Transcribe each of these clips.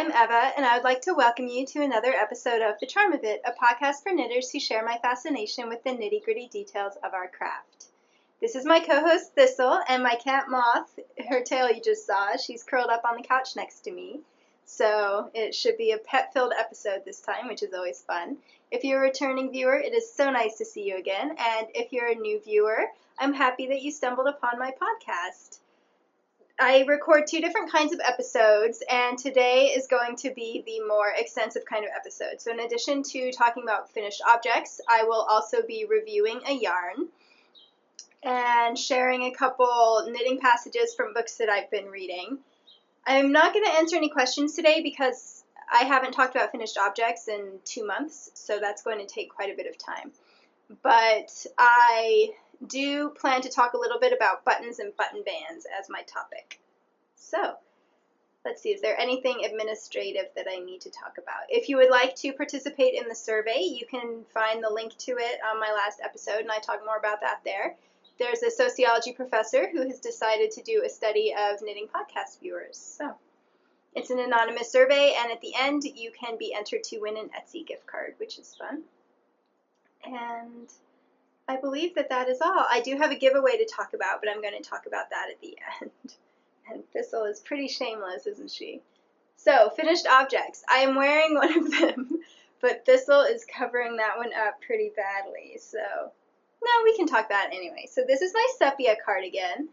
I'm Eva, and I would like to welcome you to another episode of The Charm of It, a podcast for knitters who share my fascination with the nitty-gritty details of our craft. This is my co-host Thistle, and my cat Moth, her tail you just saw, she's curled up on the couch next to me. So it should be a pet-filled episode this time, which is always fun. If you're a returning viewer, it is so nice to see you again, and if you're a new viewer, I'm happy that you stumbled upon my podcast. I record two different kinds of episodes, and today is going to be the more extensive kind of episode. So in addition to talking about finished objects, I will also be reviewing a yarn and sharing a couple knitting passages from books that I've been reading. I'm not going to answer any questions today because I haven't talked about finished objects in 2 months, so that's going to take quite a bit of time. But I do plan to talk a little bit about buttons and button bands as my topic. So, let's see, is there anything administrative that I need to talk about? If you would like to participate in the survey, you can find the link to it on my last episode, and I talk more about that there. There's a sociology professor who has decided to do a study of knitting podcast viewers. So, it's an anonymous survey, and at the end, you can be entered to win an Etsy gift card, which is fun. And I believe that is all. I do have a giveaway to talk about, but I'm going to talk about that at the end. And Thistle is pretty shameless, isn't she? So, finished objects. I am wearing one of them, but Thistle is covering that one up pretty badly. So, no, we can talk about it anyway. So this is my sepia cardigan,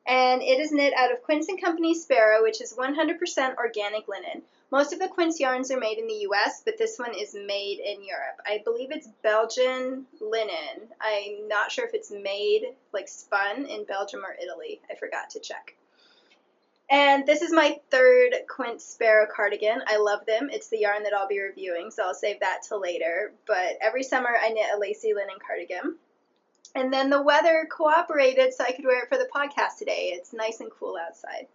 and it is knit out of Quince & Company Sparrow, which is 100% organic linen. Most of the Quince yarns are made in the US, but this one is made in Europe. I believe it's Belgian linen. I'm not sure if it's made, like spun, in Belgium or Italy. I forgot to check. And this is my third Quince Sparrow cardigan. I love them. It's the yarn that I'll be reviewing, so I'll save that till later. But every summer I knit a lacy linen cardigan. And then the weather cooperated so I could wear it for the podcast today. It's nice and cool outside.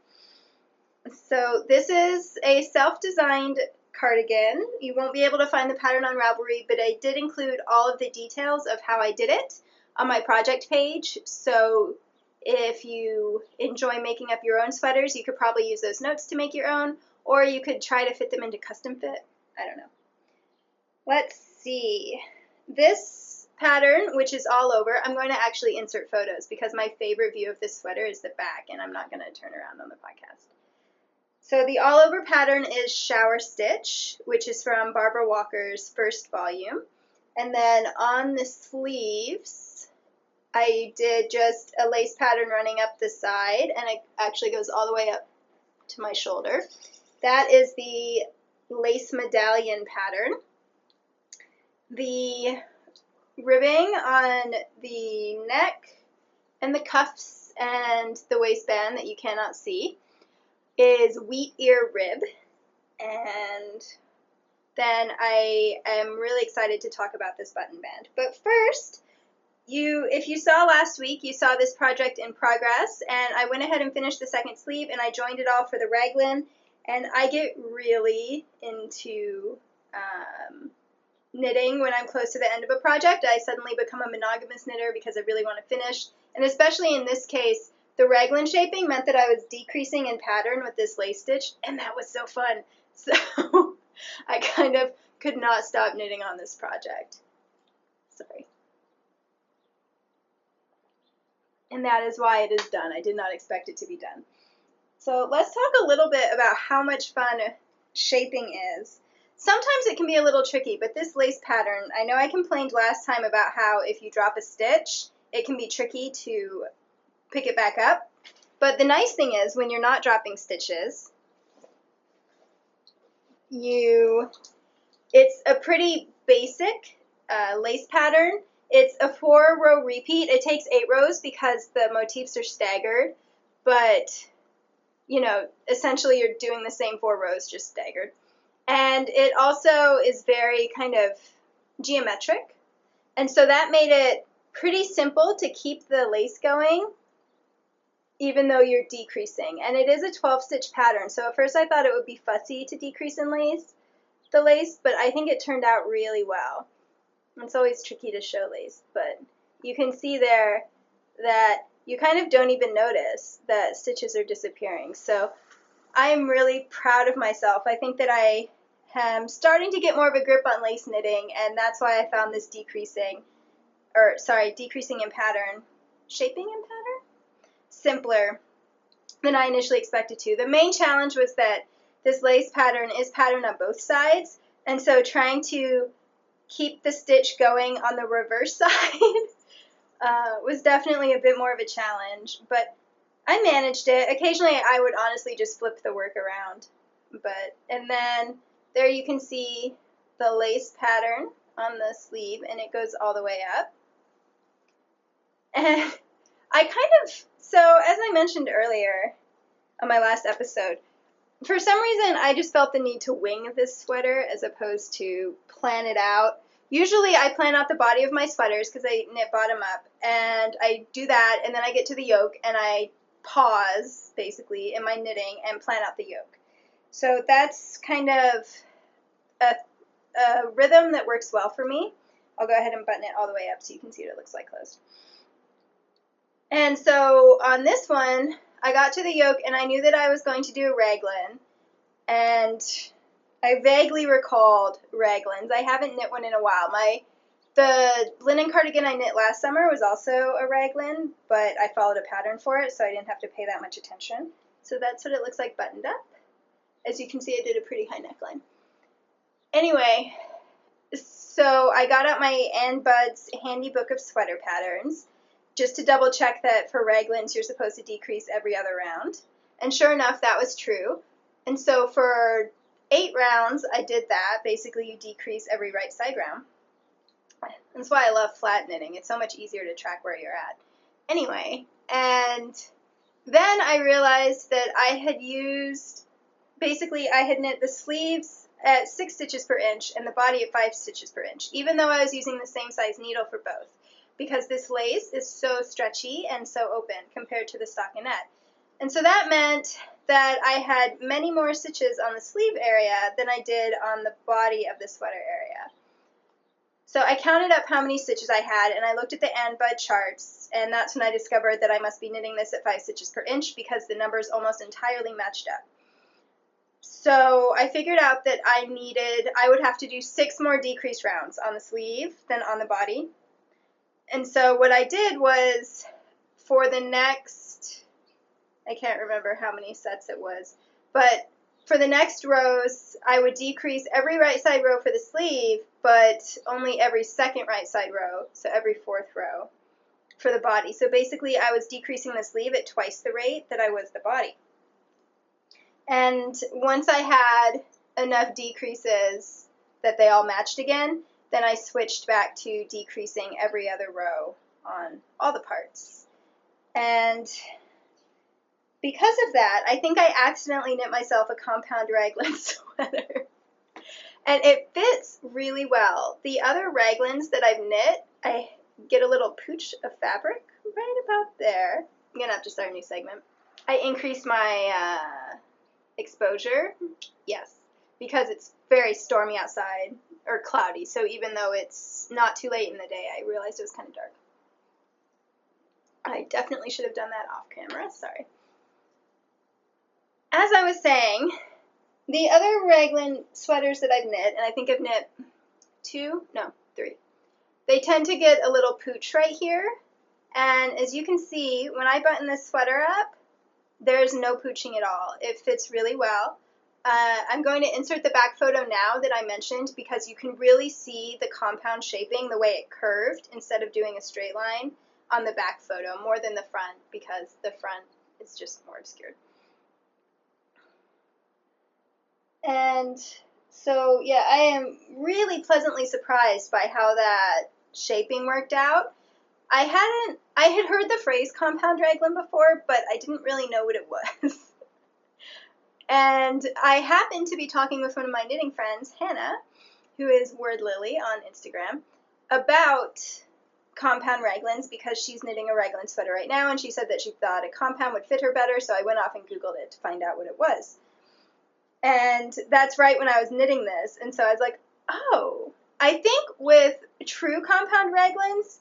So this is a self-designed cardigan. You won't be able to find the pattern on Ravelry, but I did include all of the details of how I did it on my project page. So if you enjoy making up your own sweaters, you could probably use those notes to make your own, or you could try to fit them into custom fit. I don't know. Let's see. This pattern, which is all over, I'm going to actually insert photos because my favorite view of this sweater is the back, and I'm not going to turn around on the podcast. So the all-over pattern is Shower Stitch, which is from Barbara Walker's first volume. And then on the sleeves, I did just a lace pattern running up the side, and it actually goes all the way up to my shoulder. That is the lace medallion pattern. The ribbing on the neck and the cuffs and the waistband that you cannot see is wheat ear rib, and then I am really excited to talk about this button band. But first, if you saw last week, you saw this project in progress, and I went ahead and finished the second sleeve, and I joined it all for the raglan, and I get really into knitting when I'm close to the end of a project. I suddenly become a monogamous knitter because I really want to finish, and especially in this case, the raglan shaping meant that I was decreasing in pattern with this lace stitch, and that was so fun. So I kind of could not stop knitting on this project. Sorry. And that is why it is done. I did not expect it to be done. So let's talk a little bit about how much fun shaping is. Sometimes it can be a little tricky, but this lace pattern, I know I complained last time about how if you drop a stitch, it can be tricky to pick it back up. But the nice thing is, when you're not dropping stitches, it's a pretty basic lace pattern. It's a 4-row repeat. It takes 8 rows because the motifs are staggered, but essentially you're doing the same 4 rows, just staggered. And it also is very kind of geometric, and so that made it pretty simple to keep the lace going even though you're decreasing. And it is a 12-stitch pattern, so at first I thought it would be fussy to decrease in the lace, but I think it turned out really well. It's always tricky to show lace, but you can see there that you kind of don't even notice that stitches are disappearing. So I'm really proud of myself. I think that I am starting to get more of a grip on lace knitting, and that's why I found this decreasing in pattern, shaping in pattern, simpler than I initially expected to. The main challenge was that this lace pattern is patterned on both sides, and so trying to keep the stitch going on the reverse side was definitely a bit more of a challenge, but I managed it. Occasionally I would honestly just flip the work around, and then there you can see the lace pattern on the sleeve, and it goes all the way up. And so as I mentioned earlier on my last episode, for some reason I just felt the need to wing this sweater as opposed to plan it out. Usually I plan out the body of my sweaters because I knit bottom up, and I do that, and then I get to the yoke and I pause basically in my knitting and plan out the yoke. So that's kind of a rhythm that works well for me. I'll go ahead and button it all the way up so you can see what it looks like closed. And so on this one, I got to the yoke and I knew that I was going to do a raglan, and I vaguely recalled raglans. I haven't knit one in a while. The linen cardigan I knit last summer was also a raglan, but I followed a pattern for it, so I didn't have to pay that much attention. So that's what it looks like buttoned up. As you can see, I did a pretty high neckline. Anyway, so I got out my Ann Budd's handy book of sweater patterns, just to double check that for raglans you're supposed to decrease every other round. And sure enough, that was true. And so for 8 rounds, I did that. Basically, you decrease every right side round. That's why I love flat knitting. It's so much easier to track where you're at. Anyway, and then I realized that I had knit the sleeves at 6 stitches per inch and the body at 5 stitches per inch, even though I was using the same size needle for both, because this lace is so stretchy and so open compared to the stockinette. And so that meant that I had many more stitches on the sleeve area than I did on the body of the sweater area. So I counted up how many stitches I had, and I looked at the Ann Budd charts, and that's when I discovered that I must be knitting this at 5 stitches per inch because the numbers almost entirely matched up. So I figured out that I would have to do 6 more decrease rounds on the sleeve than on the body. And so what I did was, for the next, I can't remember how many sets it was, but for the next rows, I would decrease every right side row for the sleeve, but only every second right side row, so every 4th row for the body. So basically, I was decreasing the sleeve at twice the rate that I was the body. And once I had enough decreases that they all matched again, then I switched back to decreasing every other row on all the parts. And because of that, I think I accidentally knit myself a compound raglan sweater. And it fits really well. The other raglans that I've knit, I get a little pooch of fabric right about there. I'm going to have to start a new segment. I increased my exposure, yes, because it's very stormy outside, or cloudy, so even though it's not too late in the day, I realized it was kind of dark. I definitely should have done that off camera, sorry. As I was saying, the other raglan sweaters that I've knit, and I think I've knit 3, they tend to get a little pooch right here, and as you can see, when I button this sweater up, there's no pooching at all. It fits really well. I'm going to insert the back photo now that I mentioned because you can really see the compound shaping, the way it curved instead of doing a straight line on the back photo more than the front because the front is just more obscured. And so, yeah, I am really pleasantly surprised by how that shaping worked out. I had heard the phrase compound raglan before, but I didn't really know what it was. And I happened to be talking with one of my knitting friends, Hannah, who is Word Lily on Instagram, about compound raglans because she's knitting a raglan sweater right now, and she said that she thought a compound would fit her better, so I went off and Googled it to find out what it was. And that's right when I was knitting this, and so I was like, oh, I think with true compound raglans,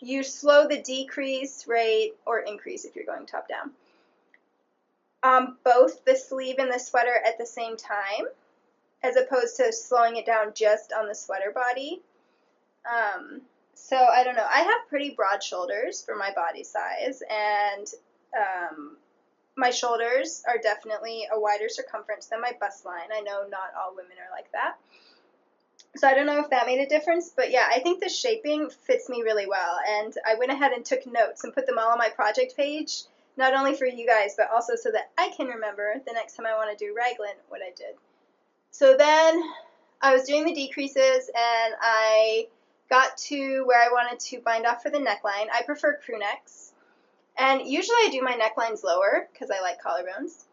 you slow the decrease rate, or increase if you're going top down, both the sleeve and the sweater at the same time, as opposed to slowing it down just on the sweater body. So I don't know. I have pretty broad shoulders for my body size, and my shoulders are definitely a wider circumference than my bust line. I know not all women are like that. So I don't know if that made a difference, but yeah, I think the shaping fits me really well, and I went ahead and took notes and put them all on my project page, not only for you guys, but also so that I can remember the next time I want to do raglan what I did. So then I was doing the decreases, and I got to where I wanted to bind off for the neckline. I prefer crew necks, and usually I do my necklines lower because I like collarbones.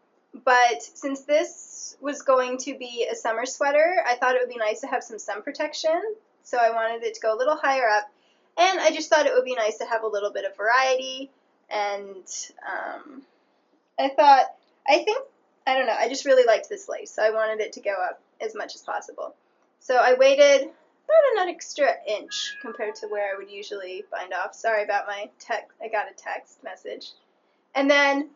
But since this was going to be a summer sweater, I thought it would be nice to have some sun protection, so I wanted it to go a little higher up, and I just thought it would be nice to have a little bit of variety, and I don't know, I just really liked this lace, so I wanted it to go up as much as possible. So I waited about an extra inch compared to where I would usually bind off. Sorry about my text, I got a text message. And then,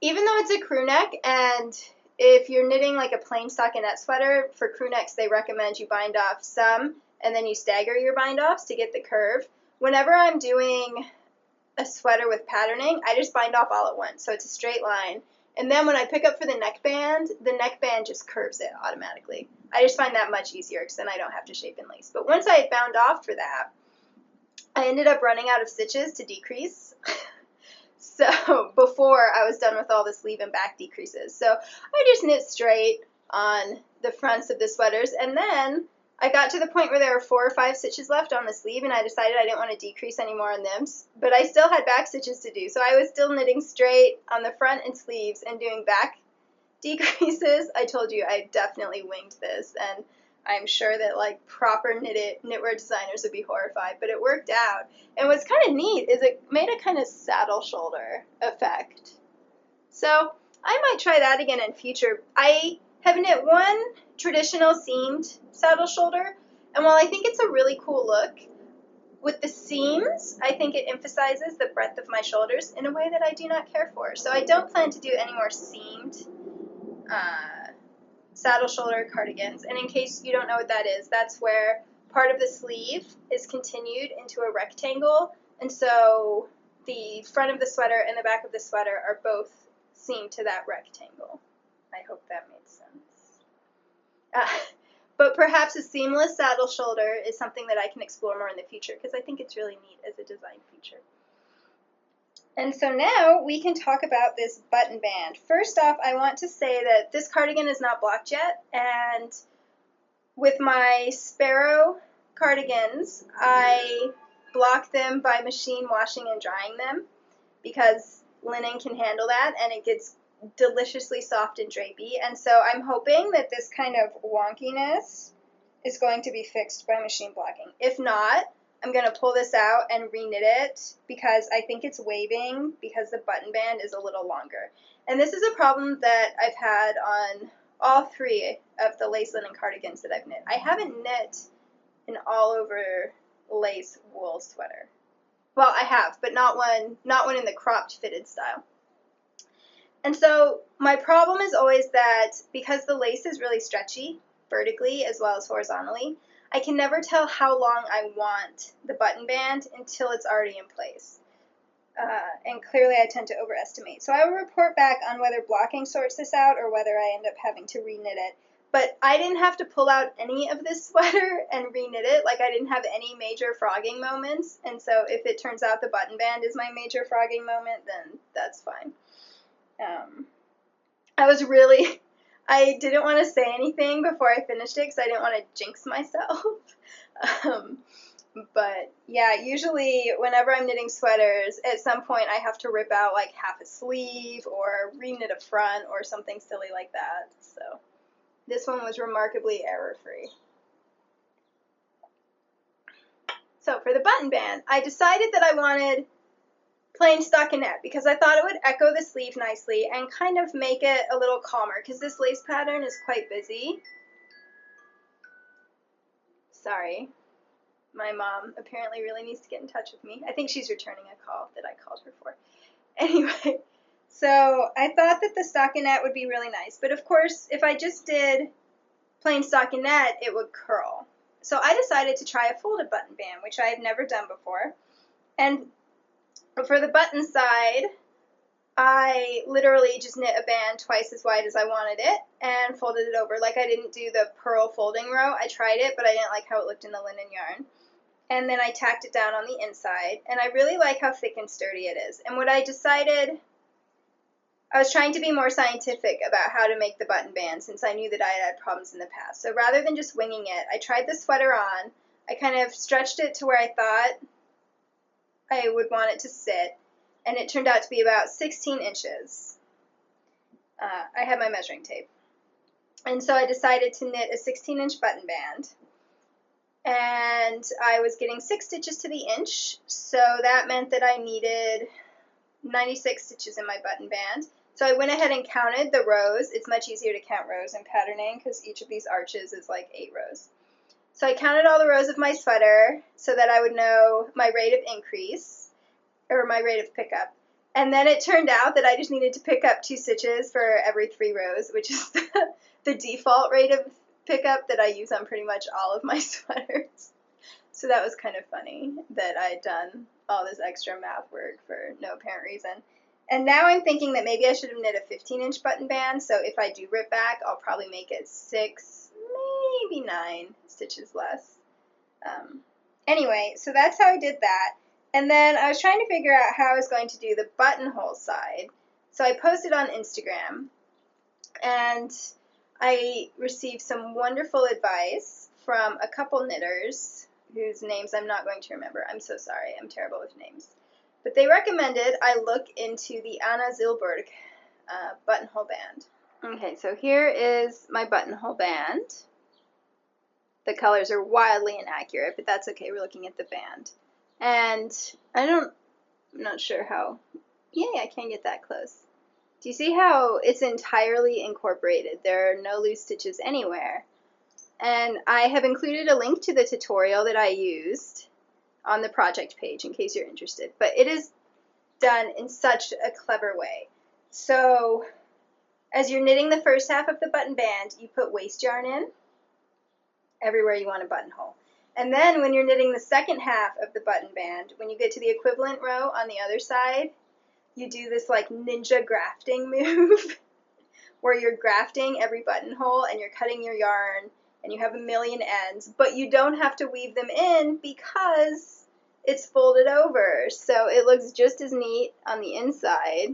even though it's a crew neck, and if you're knitting like a plain stockinette sweater, for crew necks they recommend you bind off some, and then you stagger your bind offs to get the curve. Whenever I'm doing a sweater with patterning, I just bind off all at once, so it's a straight line. And then when I pick up for the neckband just curves it automatically. I just find that much easier because then I don't have to shape in lace. But once I had bound off for that, I ended up running out of stitches to decrease. So before I was done with all the sleeve and back decreases. So I just knit straight on the fronts of the sweaters, and then I got to the point where there were 4 or 5 stitches left on the sleeve, and I decided I didn't want to decrease anymore on them, but I still had back stitches to do, so I was still knitting straight on the front and sleeves and doing back decreases. I told you I definitely winged this, and I'm sure that like proper knitwear designers would be horrified, but it worked out. And what's kind of neat is it made a kind of saddle shoulder effect. So I might try that again in future. I have knit one traditional seamed saddle shoulder, and while I think it's a really cool look, with the seams, I think it emphasizes the breadth of my shoulders in a way that I do not care for. So I don't plan to do any more seamed saddle shoulder cardigans. And in case you don't know what that is, that's where part of the sleeve is continued into a rectangle, and so the front of the sweater and the back of the sweater are both seamed to that rectangle. I hope that made sense. But perhaps a seamless saddle shoulder is something that I can explore more in the future because I think it's really neat as a design feature. And so now we can talk about this button band. First off, I want to say that this cardigan is not blocked yet, and with my Sparrow cardigans, I block them by machine washing and drying them because linen can handle that, and it gets deliciously soft and drapey. And so I'm hoping that this kind of wonkiness is going to be fixed by machine blocking. If not, I'm going to pull this out and reknit it because I think it's waving because the button band is a little longer. And this is a problem that I've had on all 3 of the lace linen cardigans that I've knit. I haven't knit an all over lace wool sweater. Well, I have, but not one in the cropped fitted style. And so my problem is always that because the lace is really stretchy vertically as well as horizontally, I can never tell how long I want the button band until it's already in place. And clearly I tend to overestimate. So I will report back on whether blocking sorts this out or whether I end up having to reknit it. But I didn't have to pull out any of this sweater and reknit it. Like, I didn't have any major frogging moments. And so if it turns out the button band is my major frogging moment, then that's fine. I didn't want to say anything before I finished it because I didn't want to jinx myself. But yeah, usually whenever I'm knitting sweaters, at some point I have to rip out like half a sleeve or reknit a front or something silly like that. So this one was remarkably error-free. So for the button band, I decided that I wanted plain stockinette because I thought it would echo the sleeve nicely and kind of make it a little calmer because this lace pattern is quite busy. Sorry. My mom apparently really needs to get in touch with me. I think she's returning a call that I called her for. Anyway, So I thought that the stockinette would be really nice. But of course, if I just did plain stockinette, it would curl. So I decided to try a folded button band, which I have never done before. And for the button side, I literally just knit a band twice as wide as I wanted it and folded it over. Like, I didn't do the purl folding row. I tried it, but I didn't like how it looked in the linen yarn. And then I tacked it down on the inside, and I really like how thick and sturdy it is. And what I decided, I was trying to be more scientific about how to make the button band since I knew that I had problems in the past. So rather than just winging it, I tried the sweater on. I kind of stretched it to where I thought I would want it to sit, and it turned out to be about 16 inches. I had my measuring tape. And so I decided to knit a 16-inch button band. And I was getting 6 stitches to the inch, so that meant that I needed 96 stitches in my button band. So I went ahead and counted the rows. It's much easier to count rows in patterning because each of these arches is like 8 rows. So I counted all the rows of my sweater so that I would know my rate of increase, or my rate of pickup. And then it turned out that I just needed to pick up 2 stitches for every 3 rows, which is the default rate of pickup that I use on pretty much all of my sweaters. So that was kind of funny that I'd done all this extra math work for no apparent reason. And now I'm thinking that maybe I should have knit a 15-inch button band, so if I do rip back, I'll probably make it 6, maybe 9 stitches less. Anyway, so that's how I did that. And then I was trying to figure out how I was going to do the buttonhole side. So I posted on Instagram, and I received some wonderful advice from a couple knitters whose names I'm not going to remember. I'm so sorry. I'm terrible with names. But they recommended I look into the Anna Zilberg buttonhole band. Okay, so here is my buttonhole band. The colors are wildly inaccurate, but that's okay. We're looking at the band. And I'm not sure how, yay, I can't get that close. Do you see how it's entirely incorporated? There are no loose stitches anywhere. And I have included a link to the tutorial that I used on the project page in case you're interested. But it is done in such a clever way. So as you're knitting the first half of the button band, you put waste yarn in everywhere you want a buttonhole. And then when you're knitting the second half of the button band, when you get to the equivalent row on the other side, you do this like ninja grafting move where you're grafting every buttonhole and you're cutting your yarn and you have a million ends, but you don't have to weave them in because it's folded over. So it looks just as neat on the inside.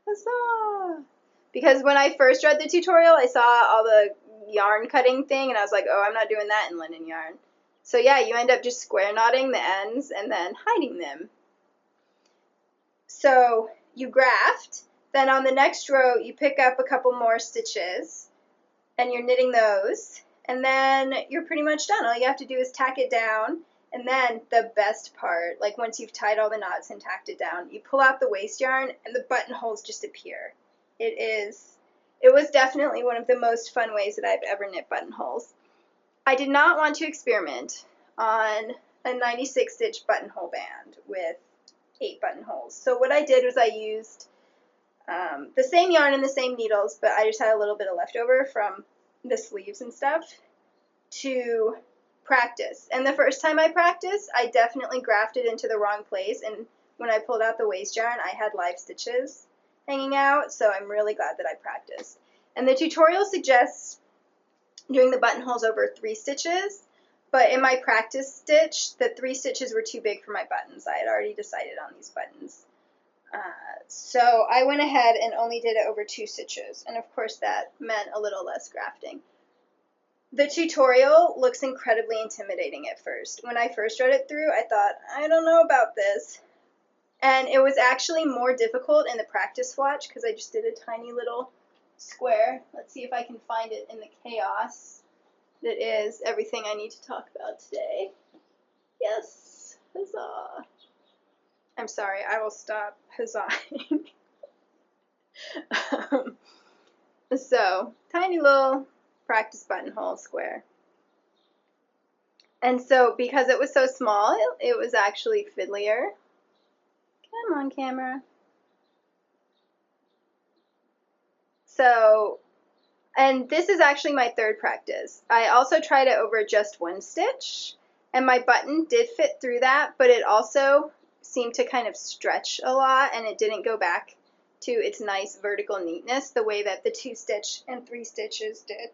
Huzzah! Because when I first read the tutorial, I saw all the yarn cutting thing and I was like, oh, I'm not doing that in linen yarn. So yeah, you end up just square knotting the ends and then hiding them. So you graft, then on the next row you pick up a couple more stitches and you're knitting those, and then you're pretty much done. All you have to do is tack it down, and then the best part, like once you've tied all the knots and tacked it down, you pull out the waste yarn and the buttonholes just appear. It was definitely one of the most fun ways that I've ever knit buttonholes. I did not want to experiment on a 96 stitch buttonhole band with 8 buttonholes. So what I did was I used the same yarn and the same needles, but I just had a little bit of leftover from the sleeves and stuff to practice. And the first time I practiced, I definitely grafted into the wrong place, and when I pulled out the waste yarn, I had live stitches hanging out, so I'm really glad that I practiced. And the tutorial suggests doing the buttonholes over 3 stitches, but in my practice stitch, the 3 stitches were too big for my buttons. I had already decided on these buttons. So I went ahead and only did it over 2 stitches, and of course that meant a little less grafting. The tutorial looks incredibly intimidating at first. When I first read it through, I thought, I don't know about this. And it was actually more difficult in the practice swatch because I just did a tiny little square. Let's see if I can find it in the chaos that is everything I need to talk about today. Yes, huzzah. I'm sorry, I will stop huzzahing. So, tiny little practice buttonhole square. And so, because it was so small, it was actually fiddlier. Come on, camera. So, and this is actually my third practice. I also tried it over just one stitch, and my button did fit through that, but it also seemed to kind of stretch a lot, and it didn't go back to its nice vertical neatness the way that the 2-stitch and 3 stitches did.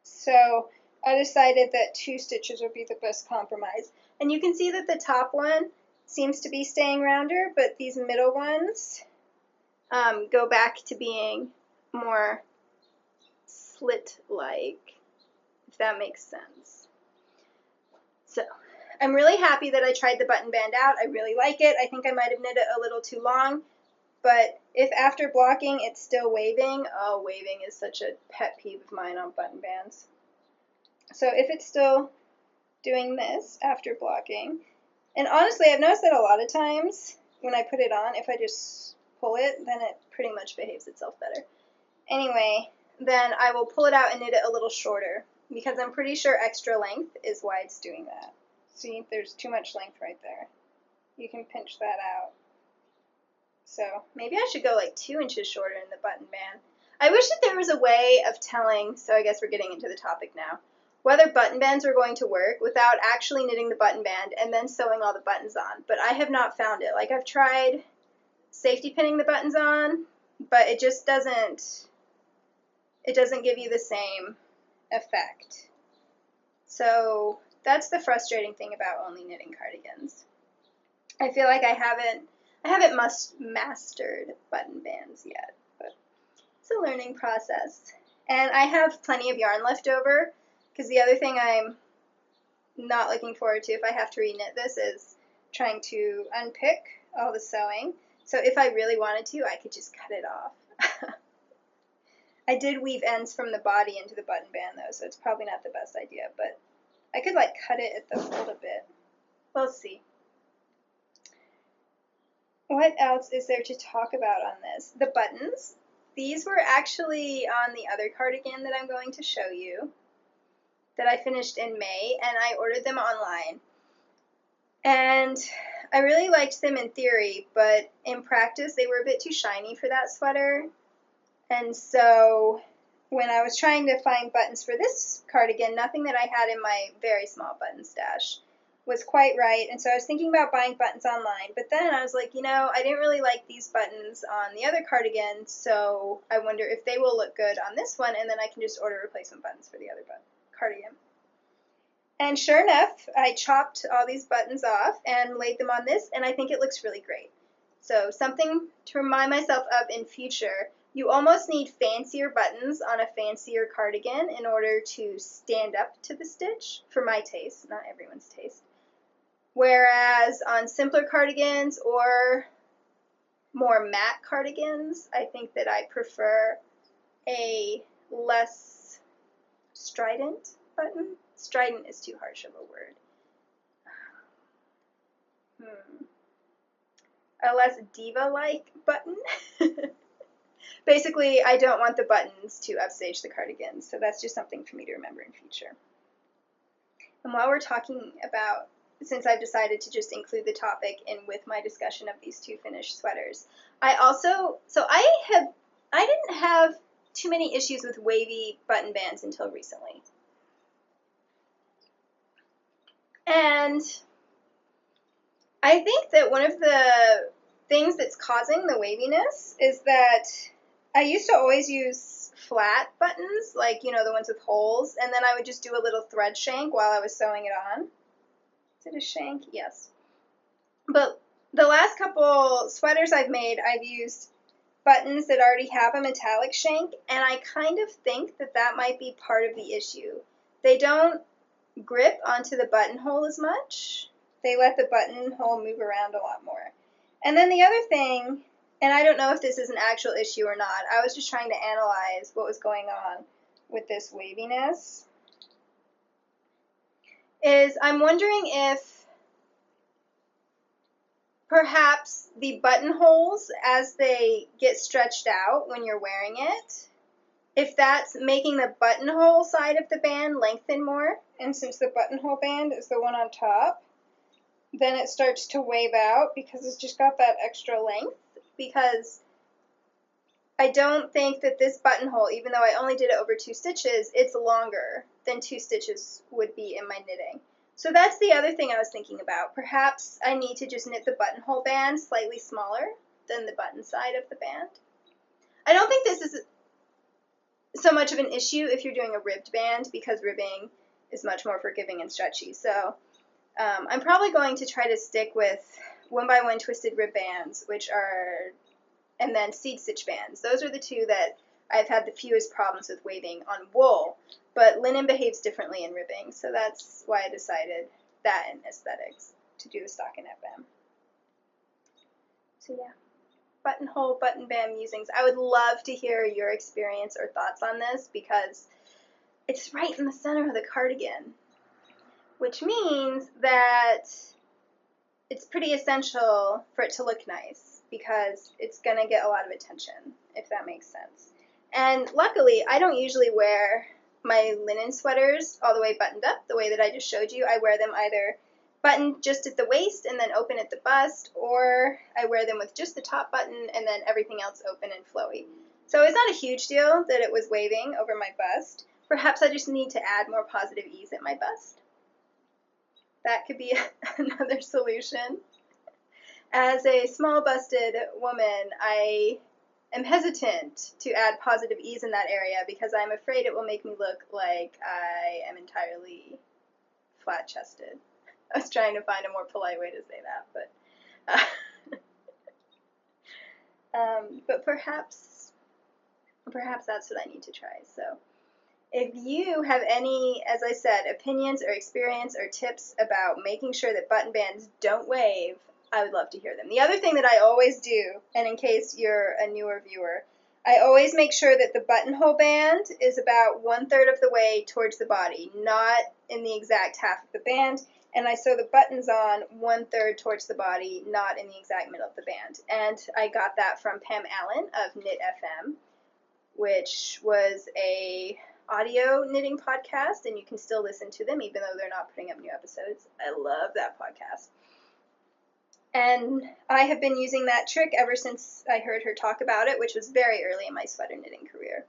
So I decided that 2 stitches would be the best compromise. And you can see that the top one seems to be staying rounder, but these middle ones go back to being more slit-like, if that makes sense. So I'm really happy that I tried the button band out. I really like it. I think I might have knit it a little too long, but if after blocking it's still waving, oh, waving is such a pet peeve of mine on button bands. So if it's still doing this after blocking, and honestly I've noticed that a lot of times when I put it on, if I just pull it, then it pretty much behaves itself better. Anyway, then I will pull it out and knit it a little shorter, because I'm pretty sure extra length is why it's doing that. See, there's too much length right there. You can pinch that out. So maybe I should go like 2 inches shorter in the button band. I wish that there was a way of telling, so I guess we're getting into the topic now, whether button bands are going to work without actually knitting the button band and then sewing all the buttons on, but I have not found it. Like, I've tried safety pinning the buttons on, but it just doesn't give you the same effect. So that's the frustrating thing about only knitting cardigans. I feel like I haven't mastered button bands yet, but it's a learning process. And I have plenty of yarn left over, because the other thing I'm not looking forward to if I have to reknit this is trying to unpick all the sewing. So if I really wanted to, I could just cut it off. I did weave ends from the body into the button band though, so it's probably not the best idea, but I could like cut it at the fold a bit. We'll see. What else is there to talk about on this? The buttons. These were actually on the other cardigan that I'm going to show you, that I finished in May, and I ordered them online. And I really liked them in theory, but in practice they were a bit too shiny for that sweater. And so when I was trying to find buttons for this cardigan, nothing that I had in my very small button stash was quite right. And so I was thinking about buying buttons online, but then I was like, you know, I didn't really like these buttons on the other cardigan, so I wonder if they will look good on this one, and then I can just order replacement buttons for the other cardigan. And sure enough, I chopped all these buttons off and laid them on this, and I think it looks really great. So something to remind myself of in future. You almost need fancier buttons on a fancier cardigan in order to stand up to the stitch, for my taste, not everyone's taste. Whereas on simpler cardigans or more matte cardigans, I think that I prefer a less strident button. Strident is too harsh of a word. A less diva-like button. Basically, I don't want the buttons to upstage the cardigan, so that's just something for me to remember in future. And while we're talking about, since I've decided to just include the topic in with my discussion of these 2 finished sweaters, I didn't have too many issues with wavy button bands until recently. And I think that one of the things that's causing the waviness is that I used to always use flat buttons, like, you know, the ones with holes, and then I would just do a little thread shank while I was sewing it on. Is it a shank? Yes. But the last couple sweaters I've made, I've used buttons that already have a metallic shank, and I kind of think that that might be part of the issue. They don't grip onto the buttonhole as much. They let the buttonhole move around a lot more. And then the other thing, and I don't know if this is an actual issue or not, I was just trying to analyze what was going on with this waviness, is I'm wondering if perhaps the buttonholes, as they get stretched out when you're wearing it, if that's making the buttonhole side of the band lengthen more, and since the buttonhole band is the one on top, then it starts to wave out because it's just got that extra length. Because I don't think that this buttonhole, even though I only did it over 2 stitches, it's longer than 2 stitches would be in my knitting. So that's the other thing I was thinking about. Perhaps I need to just knit the buttonhole band slightly smaller than the button side of the band. I don't think this is so much of an issue if you're doing a ribbed band, because ribbing is much more forgiving and stretchy. So I'm probably going to try to stick with 1x1 twisted rib bands, and then seed stitch bands. Those are the two that I've had the fewest problems with waving on wool, but linen behaves differently in ribbing, so that's why I decided that in aesthetics to do the stockinette band. So yeah, buttonhole, button band musings. I would love to hear your experience or thoughts on this, because it's right in the center of the cardigan, which means that it's pretty essential for it to look nice, because it's going to get a lot of attention, if that makes sense. And luckily, I don't usually wear my linen sweaters all the way buttoned up the way that I just showed you. I wear them either buttoned just at the waist and then open at the bust, or I wear them with just the top button and then everything else open and flowy. So it's not a huge deal that it was waving over my bust. Perhaps I just need to add more positive ease at my bust. That could be another solution. As a small-busted woman, I am hesitant to add positive ease in that area because I'm afraid it will make me look like I am entirely flat-chested. I was trying to find a more polite way to say that, but perhaps that's what I need to try. So if you have any, as I said, opinions or experience or tips about making sure that button bands don't wave, I would love to hear them. The other thing that I always do, and in case you're a newer viewer, I always make sure that the buttonhole band is about 1/3 of the way towards the body, not in the exact half of the band, and I sew the buttons on 1/3 towards the body, not in the exact middle of the band. And I got that from Pam Allen of Knit FM, which was a audio knitting podcast, and you can still listen to them even though they're not putting up new episodes. I love that podcast. And I have been using that trick ever since I heard her talk about it, which was very early in my sweater knitting career.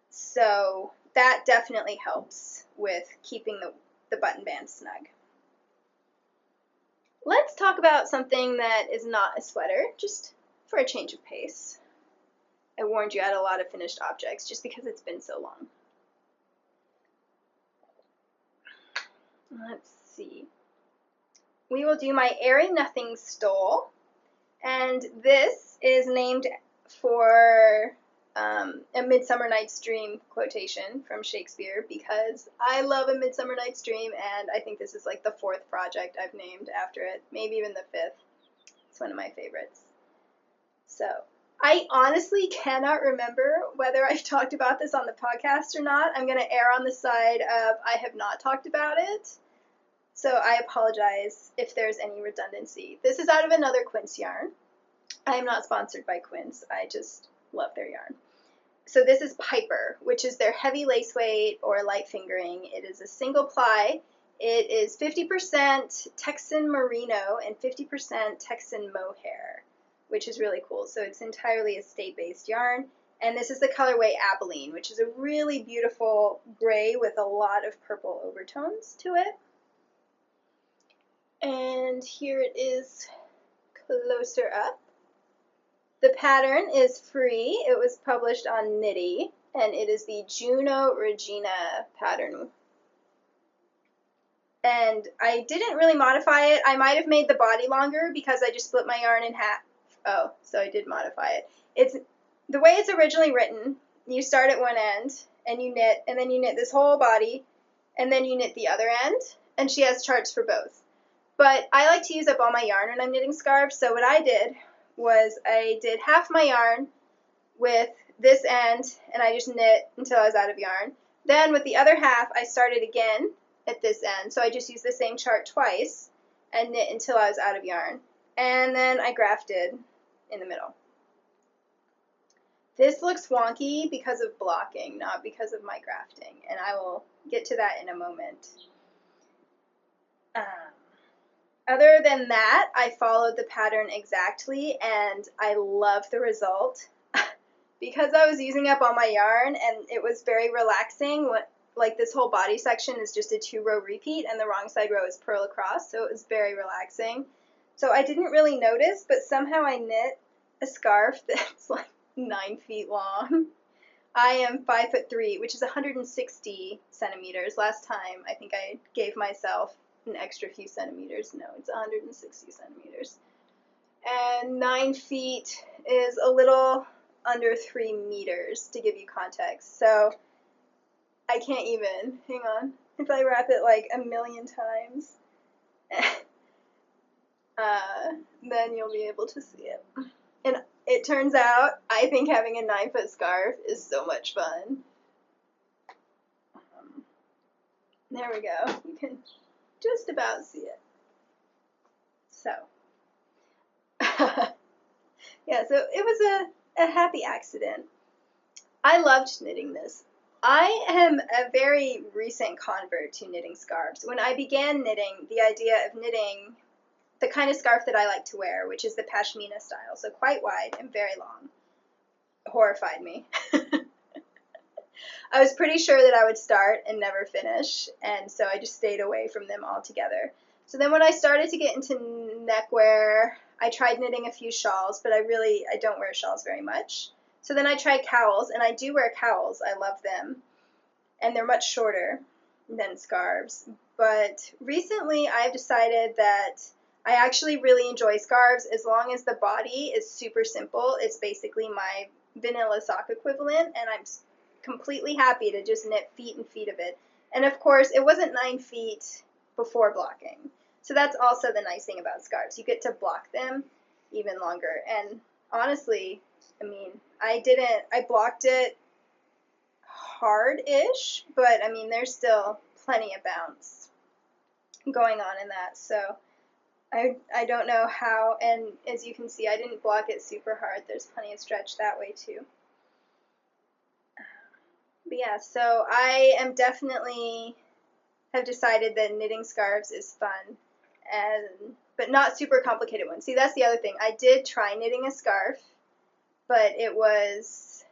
So that definitely helps with keeping the button band snug. Let's talk about something that is not a sweater, just for a change of pace. I warned you I had a lot of finished objects just because it's been so long. Let's see. We will do my Airy Nothing stole, and this is named for a Midsummer Night's Dream quotation from Shakespeare, because I love A Midsummer Night's Dream, and I think this is like the 4th project I've named after it, maybe even the 5th. It's one of my favorites. So I honestly cannot remember whether I've talked about this on the podcast or not. I'm going to err on the side of I have not talked about it. So I apologize if there's any redundancy. This is out of another Quince yarn. I am not sponsored by Quince. I just love their yarn. So this is Piper, which is their heavy lace weight or light fingering. It is a single ply. It is 50% Texan merino and 50% Texan mohair, which is really cool. So it's entirely a state-based yarn. And this is the colorway Abilene, which is a really beautiful gray with a lot of purple overtones to it. And here it is closer up. The pattern is free. It was published on Knitty, and it is the Juno Regina pattern. And I didn't really modify it. I might have made the body longer because I just split my yarn in half. Oh, so I did modify it. It's the way it's originally written. You start at one end, and you knit, and then you knit this whole body, and then you knit the other end, and she has charts for both. But I like to use up all my yarn when I'm knitting scarves, so what I did was I did half my yarn with this end, and I just knit until I was out of yarn. Then with the other half, I started again at this end, so I just used the same chart twice and knit until I was out of yarn. And then I grafted in the middle. This looks wonky because of blocking, not because of my grafting, and I will get to that in a moment. Other than that, I followed the pattern exactly, and I love the result. because I was using up all my yarn and it was very relaxing, like this whole body section is just a 2-row repeat and the wrong side row is purl across, so it was very relaxing. So I didn't really notice, but somehow I knit a scarf that's like 9 feet long. I am 5'3", which is 160 centimeters. Last time I think I gave myself an extra few centimeters. No, it's 160 centimeters. And 9 feet is a little under 3 meters, to give you context. So I can't even, hang on, if I wrap it like a million times, then you'll be able to see it. And it turns out, I think having a 9-foot scarf is so much fun. There we go. You can just about see it. So, yeah, so it was a happy accident. I loved knitting this. I am a very recent convert to knitting scarves. When I began knitting, the idea of knitting the kind of scarf that I like to wear, which is the pashmina style, so quite wide and very long, horrified me. I was pretty sure that I would start and never finish, and so I just stayed away from them altogether. So then when I started to get into neckwear, I tried knitting a few shawls, but I don't wear shawls very much. So then I tried cowls, and I do wear cowls. I love them, and they're much shorter than scarves. But recently I've decided that I actually really enjoy scarves as long as the body is super simple. It's basically my vanilla sock equivalent, and I'm completely happy to just knit feet and feet of it. And of course, it wasn't 9 feet before blocking. So that's also the nice thing about scarves. You get to block them even longer. And honestly, I mean, I blocked it hard-ish, but I mean, there's still plenty of bounce going on in that. So I don't know how, and as you can see, I didn't block it super hard. There's plenty of stretch that way too. But yeah, so I am definitely have decided that knitting scarves is fun, but not super complicated ones. See, that's the other thing. I did try knitting a scarf, but it was,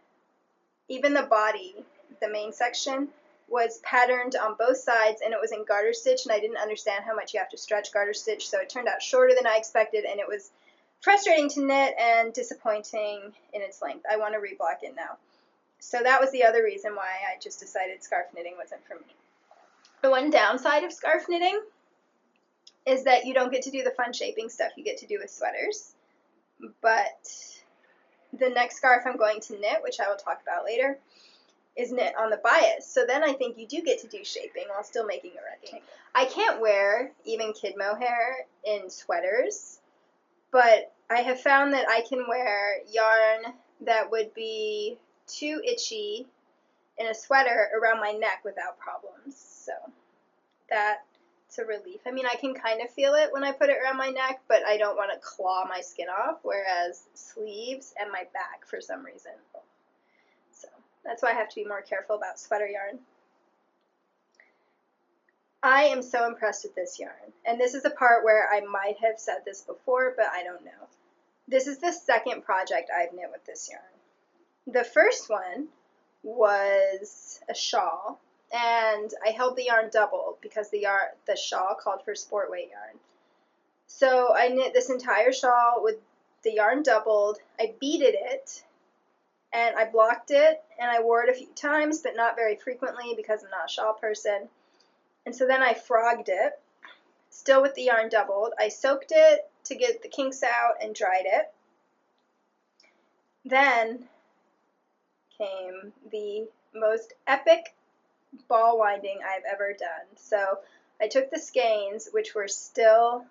even the body, the main section, was patterned on both sides, and it was in garter stitch, and I didn't understand how much you have to stretch garter stitch, so it turned out shorter than I expected, and it was frustrating to knit and disappointing in its length. I want to reblock it now. So that was the other reason why I just decided scarf knitting wasn't for me. The one downside of scarf knitting is that you don't get to do the fun shaping stuff you get to do with sweaters, but the next scarf I'm going to knit, which I will talk about later, is knit on the bias. So then I think you do get to do shaping while still making a rectangle. I can't wear even kid mohair in sweaters, but I have found that I can wear yarn that would be too itchy in a sweater around my neck without problems. So that's a relief. I mean, I can kind of feel it when I put it around my neck, but I don't want to claw my skin off, whereas sleeves and my back for some reason. So that's why I have to be more careful about sweater yarn. I am so impressed with this yarn, and this is a part where I might have said this before, but I don't know. This is the second project I've knit with this yarn. The first one was a shawl, and I held the yarn double because the shawl called for sport weight yarn. So I knit this entire shawl with the yarn doubled. I beaded it, and I blocked it, and I wore it a few times, but not very frequently because I'm not a shawl person. And so then I frogged it, still with the yarn doubled. I soaked it to get the kinks out and dried it. Then came the most epic ball winding I've ever done. So I took the skeins, which were still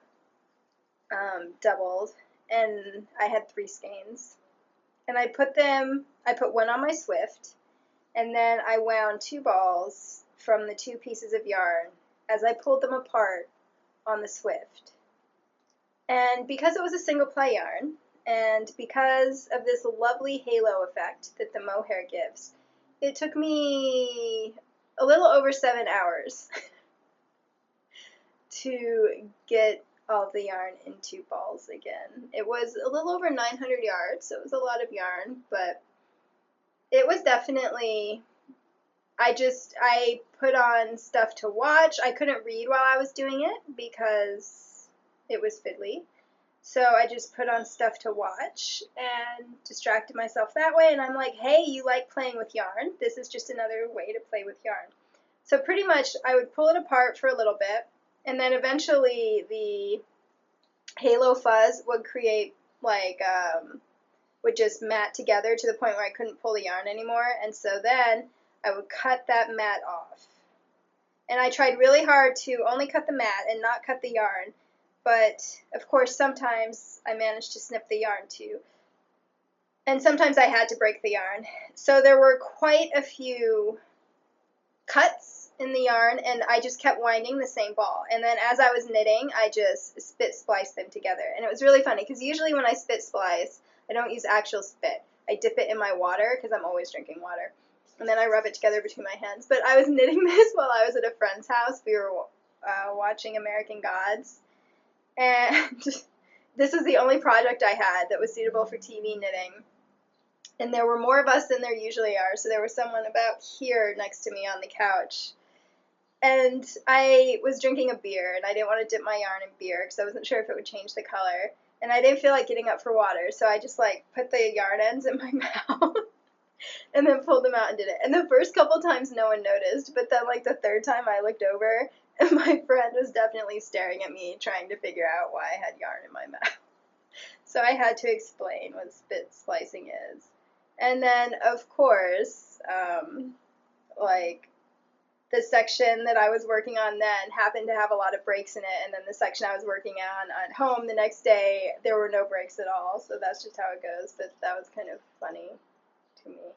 doubled, and I had 3 skeins, and I put one on my Swift, and then I wound 2 balls from the 2 pieces of yarn as I pulled them apart on the Swift. And because it was a single ply yarn, and because of this lovely halo effect that the mohair gives, it took me a little over 7 hours to get all of the yarn into balls again. It was a little over 900 yards, so it was a lot of yarn, but it was definitely, I put on stuff to watch. I couldn't read while I was doing it because it was fiddly. So I just put on stuff to watch and distracted myself that way. And I'm like, hey, you like playing with yarn? This is just another way to play with yarn. So pretty much I would pull it apart for a little bit, and then eventually the halo fuzz would create like, would just mat together to the point where I couldn't pull the yarn anymore. And so then I would cut that mat off. And I tried really hard to only cut the mat and not cut the yarn. But, of course, sometimes I managed to snip the yarn too. And sometimes I had to break the yarn. So there were quite a few cuts in the yarn, and I just kept winding the same ball. And then as I was knitting, I just spit spliced them together. And it was really funny, because usually when I spit splice, I don't use actual spit. I dip it in my water, because I'm always drinking water. And then I rub it together between my hands. But I was knitting this while I was at a friend's house. We were watching American Gods. And this was the only project I had that was suitable for TV knitting. And there were more of us than there usually are, so there was someone about here next to me on the couch. And I was drinking a beer, and I didn't want to dip my yarn in beer because I wasn't sure if it would change the color. And I didn't feel like getting up for water, so I just, like, put the yarn ends in my mouth and then pulled them out and did it. And the first couple times no one noticed, but then, like, the third time I looked over, and my friend was definitely staring at me, trying to figure out why I had yarn in my mouth. So I had to explain what spit splicing is. And then, of course, like, the section that I was working on then happened to have a lot of breaks in it, and then the section I was working on at home the next day, there were no breaks at all, so that's just how it goes, but that was kind of funny to me.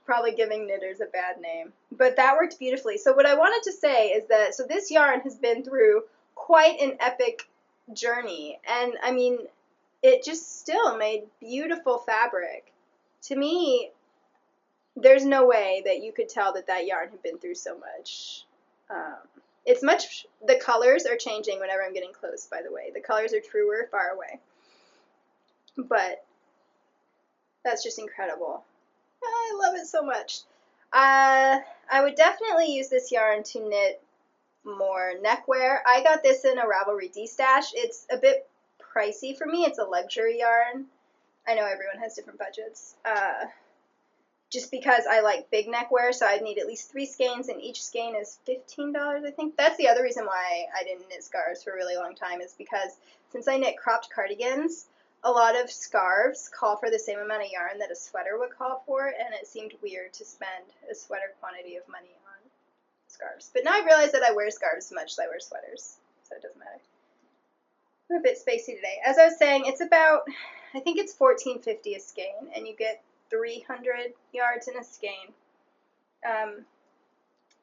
Probably giving knitters a bad name. But that worked beautifully. So what I wanted to say is that, so this yarn has been through quite an epic journey, and I mean, it just still made beautiful fabric. To me, there's no way that you could tell that that yarn had been through so much. The colors are changing whenever I'm getting close, by the way. The colors are truer far away. But that's just incredible. I love it so much. I would definitely use this yarn to knit more neckwear. I got this in a Ravelry D-stash. It's a bit pricey for me. It's a luxury yarn. I know everyone has different budgets. Just because I like big neckwear, so I'd need at least 3 skeins, and each skein is $15, I think. That's the other reason why I didn't knit scarves for a really long time, is because since I knit cropped cardigans, a lot of scarves call for the same amount of yarn that a sweater would call for, and it seemed weird to spend a sweater quantity of money on scarves. But now I realize that I wear scarves as much as I wear sweaters, so it doesn't matter. I'm a bit spacey today. As I was saying, it's about, I think it's $14.50 a skein, and you get 300 yards in a skein. And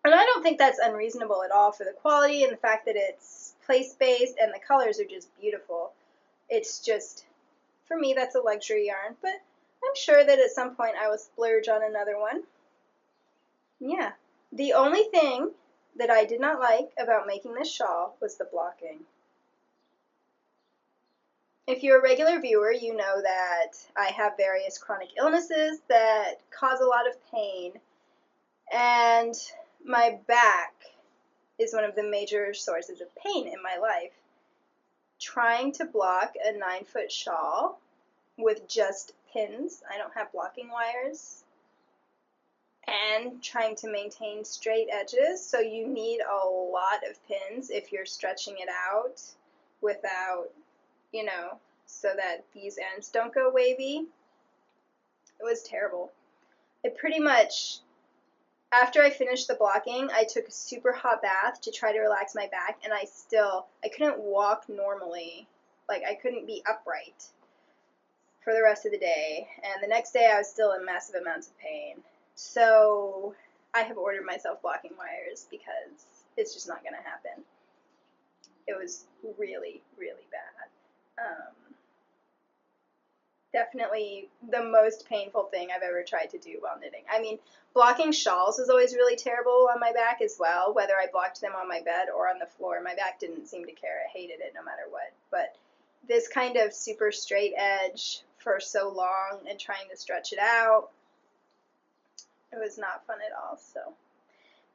I don't think that's unreasonable at all for the quality and the fact that it's place-based and the colors are just beautiful. It's just, for me, that's a luxury yarn, but I'm sure that at some point I will splurge on another one. Yeah. The only thing that I did not like about making this shawl was the blocking. If you're a regular viewer, you know that I have various chronic illnesses that cause a lot of pain, and my back is one of the major sources of pain in my life. Trying to block a 9-foot shawl with just pins, I don't have blocking wires, and trying to maintain straight edges, so you need a lot of pins if you're stretching it out without, you know, so that these ends don't go wavy. It was terrible. I pretty much, after I finished the blocking, I took a super hot bath to try to relax my back, and I couldn't walk normally. Like, I couldn't be upright for the rest of the day, and the next day I was still in massive amounts of pain. So I have ordered myself blocking wires because it's just not going to happen. It was really, really bad. Definitely the most painful thing I've ever tried to do while knitting. I mean, blocking shawls was always really terrible on my back as well, whether I blocked them on my bed or on the floor. My back didn't seem to care. It hated it no matter what. But this kind of super straight edge for so long and trying to stretch it out. It was not fun at all, so.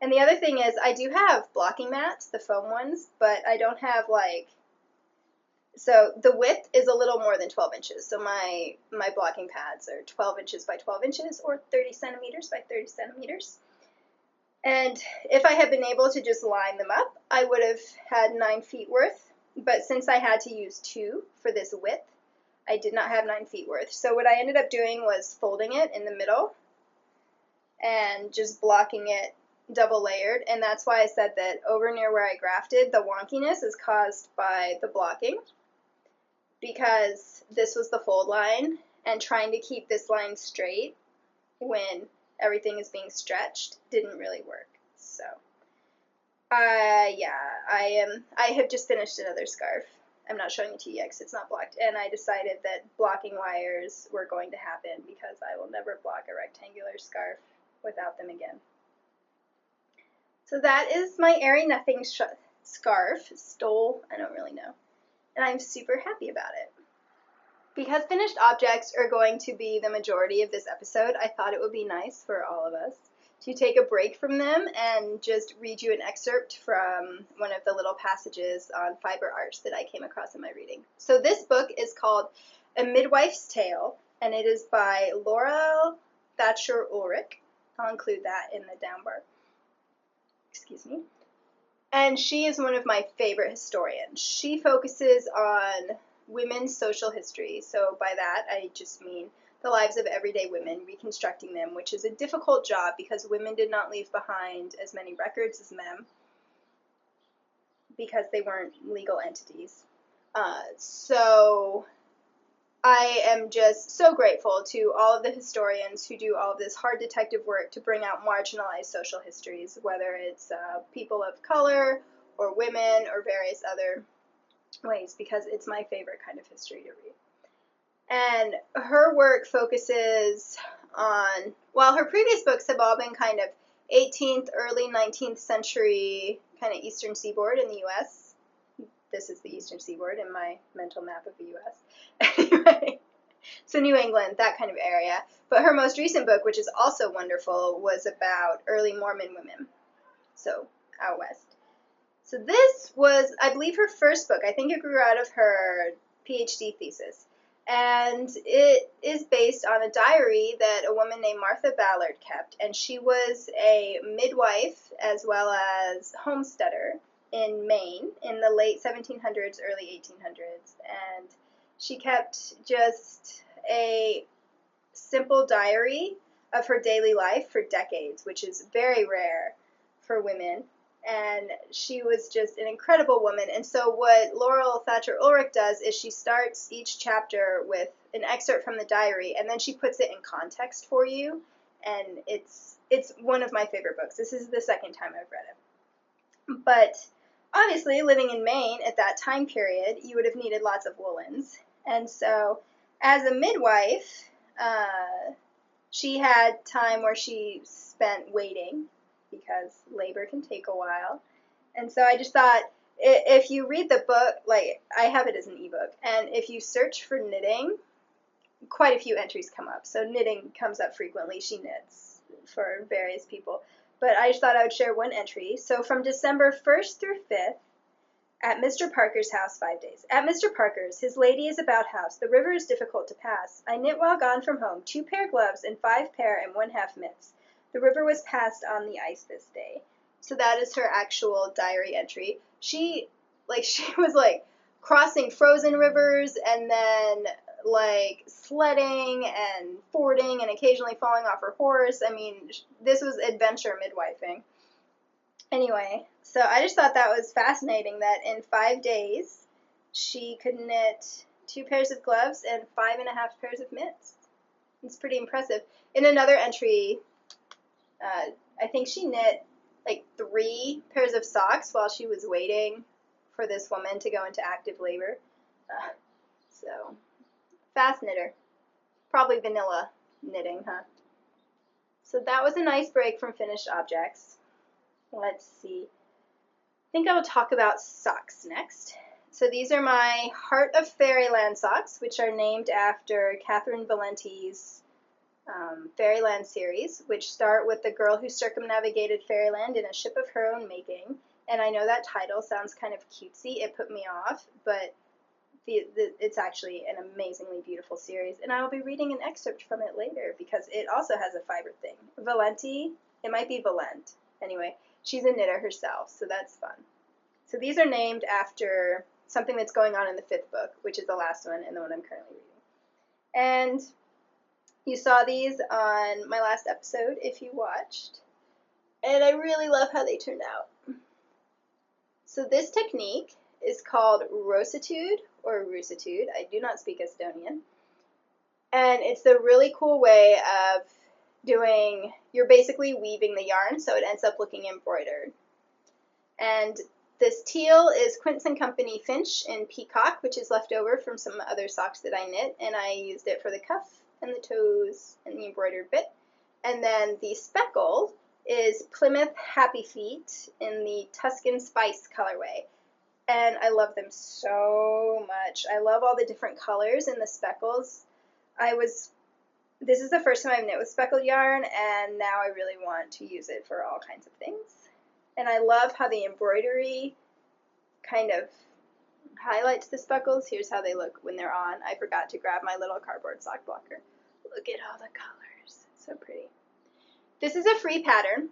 And the other thing is, I do have blocking mats, the foam ones, but I don't have, like, so the width is a little more than 12 inches. So my blocking pads are 12 inches by 12 inches or 30 centimeters by 30 centimeters. And if I had been able to just line them up, I would have had 9 feet worth. But since I had to use 2 for this width, I did not have 9 feet worth. So what I ended up doing was folding it in the middle and just blocking it double layered. And that's why I said that over near where I grafted, the wonkiness is caused by the blocking, because this was the fold line, and trying to keep this line straight when everything is being stretched didn't really work. So, yeah, I have just finished another scarf. I'm not showing it to you yet because it's not blocked, and I decided that blocking wires were going to happen because I will never block a rectangular scarf without them again. So that is my Airy Nothing scarf, stole, I don't really know. And I'm super happy about it. Because finished objects are going to be the majority of this episode, I thought it would be nice for all of us to take a break from them and just read you an excerpt from one of the little passages on fiber arts that I came across in my reading. So this book is called A Midwife's Tale, and it is by Laurel, Thatcher, Ulrich. I'll include that in the down bar. Excuse me. And she is one of my favorite historians. She focuses on women's social history. So by that, I just mean the lives of everyday women, reconstructing them, which is a difficult job because women did not leave behind as many records as men because they weren't legal entities. So I am just so grateful to all of the historians who do all of this hard detective work to bring out marginalized social histories, whether it's people of color or women or various other ways, because it's my favorite kind of history to read. And her work focuses on, while her previous books have all been kind of 18th, early 19th century kind of eastern seaboard in the U.S., this is the eastern seaboard in my mental map of the U.S. Anyway, so New England, that kind of area. But her most recent book, which is also wonderful, was about early Mormon women, so out west. So this was, I believe, her first book. I think it grew out of her PhD thesis. And it is based on a diary that a woman named Martha Ballard kept. And she was a midwife as well as homesteader in Maine in the late 1700s, early 1800s. And she kept just a simple diary of her daily life for decades, which is very rare for women. And she was just an incredible woman. And so what Laurel Thatcher Ulrich does is she starts each chapter with an excerpt from the diary, and then she puts it in context for you. And it's one of my favorite books. This is the second time I've read it. But obviously, living in Maine at that time period, you would have needed lots of woolens. And so as a midwife, she had time where she spent waiting, because labor can take a while. And so I just thought, if you read the book, like, I have it as an ebook, and if you search for knitting, quite a few entries come up. So knitting comes up frequently. She knits for various people. But I just thought I would share one entry. So from December 1st through 5th, at Mr. Parker's house 5 days. At Mr. Parker's, his lady is about house. The river is difficult to pass. I knit while gone from home 2 pair gloves and 5 pair and 1/2 mitts. The river was passed on the ice this day. So that is her actual diary entry. She was like crossing frozen rivers and then like sledding and fording and occasionally falling off her horse. I mean, this was adventure midwifing. Anyway, so I just thought that was fascinating that in 5 days she could knit 2 pairs of gloves and 5.5 pairs of mitts. It's pretty impressive. In another entry, I think she knit like 3 pairs of socks while she was waiting for this woman to go into active labor. So, fast knitter. Probably vanilla knitting, huh? So that was a nice break from finished objects. Let's see. I think I will talk about socks next. So these are my Heart of Fairyland socks, which are named after Cathrynne Valente's Fairyland series, which start with the girl who circumnavigated Fairyland in a ship of her own making. And I know that title sounds kind of cutesy. It put me off, but it's actually an amazingly beautiful series. And I will be reading an excerpt from it later because it also has a fiber thing. Valente, it might be Valente. Anyway, she's a knitter herself, so that's fun. So these are named after something that's going on in the 5th book, which is the last one and the one I'm currently reading. And you saw these on my last episode if you watched. And I really love how they turned out. So this technique is called rositude or rusitude. I do not speak Estonian. And it's a really cool way of doing, you're basically weaving the yarn so it ends up looking embroidered. And this teal is Quince & Company Finch in Peacock, which is left over from some other socks that I knit, and I used it for the cuff and the toes and the embroidered bit. And then the speckled is Plymouth Happy Feet in the Tuscan Spice colorway. And I love them so much. I love all the different colors in the speckles. This is the first time I've knit with speckled yarn, and now I really want to use it for all kinds of things. And I love how the embroidery kind of highlights the speckles. Here's how they look when they're on. I forgot to grab my little cardboard sock blocker. Look at all the colors. So pretty. This is a free pattern.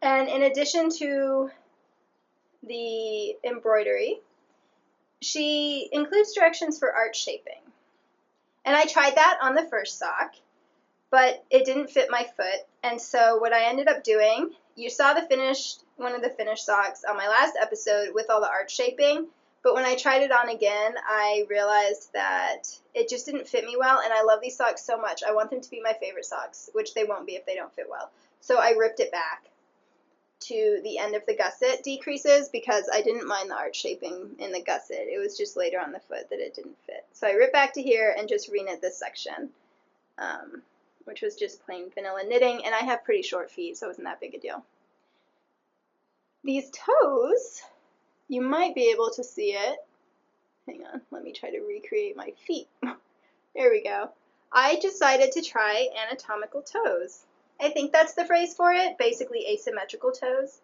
And in addition to the embroidery, she includes directions for arch shaping. And I tried that on the first sock, but it didn't fit my foot. And so what I ended up doing, you saw one of the finished socks on my last episode with all the arch shaping, but when I tried it on again, I realized that it just didn't fit me well, and I love these socks so much. I want them to be my favorite socks, which they won't be if they don't fit well. So I ripped it back to the end of the gusset decreases because I didn't mind the arch shaping in the gusset. It was just later on the foot that it didn't fit. So I ripped back to here and just reknit this section, which was just plain vanilla knitting, and I have pretty short feet, so it wasn't that big a deal. These toes, you might be able to see it. Hang on, let me try to recreate my feet. There we go. I decided to try anatomical toes. I think that's the phrase for it, basically asymmetrical toes.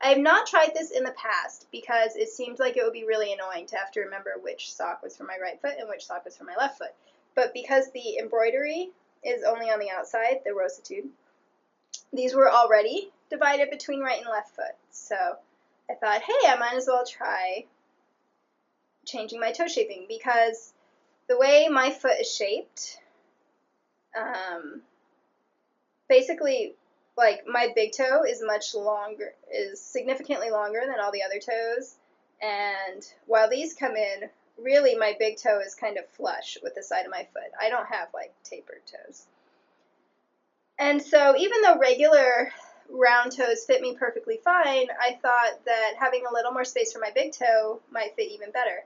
I have not tried this in the past because it seemed like it would be really annoying to have to remember which sock was for my right foot and which sock was for my left foot. But because the embroidery is only on the outside, the rositude, these were already divided between right and left foot. So I thought, hey, I might as well try changing my toe shaping because the way my foot is shaped, basically, like, my big toe is significantly longer than all the other toes, and while these come in, really my big toe is kind of flush with the side of my foot. I don't have, like, tapered toes. And so even though regular round toes fit me perfectly fine, I thought that having a little more space for my big toe might fit even better.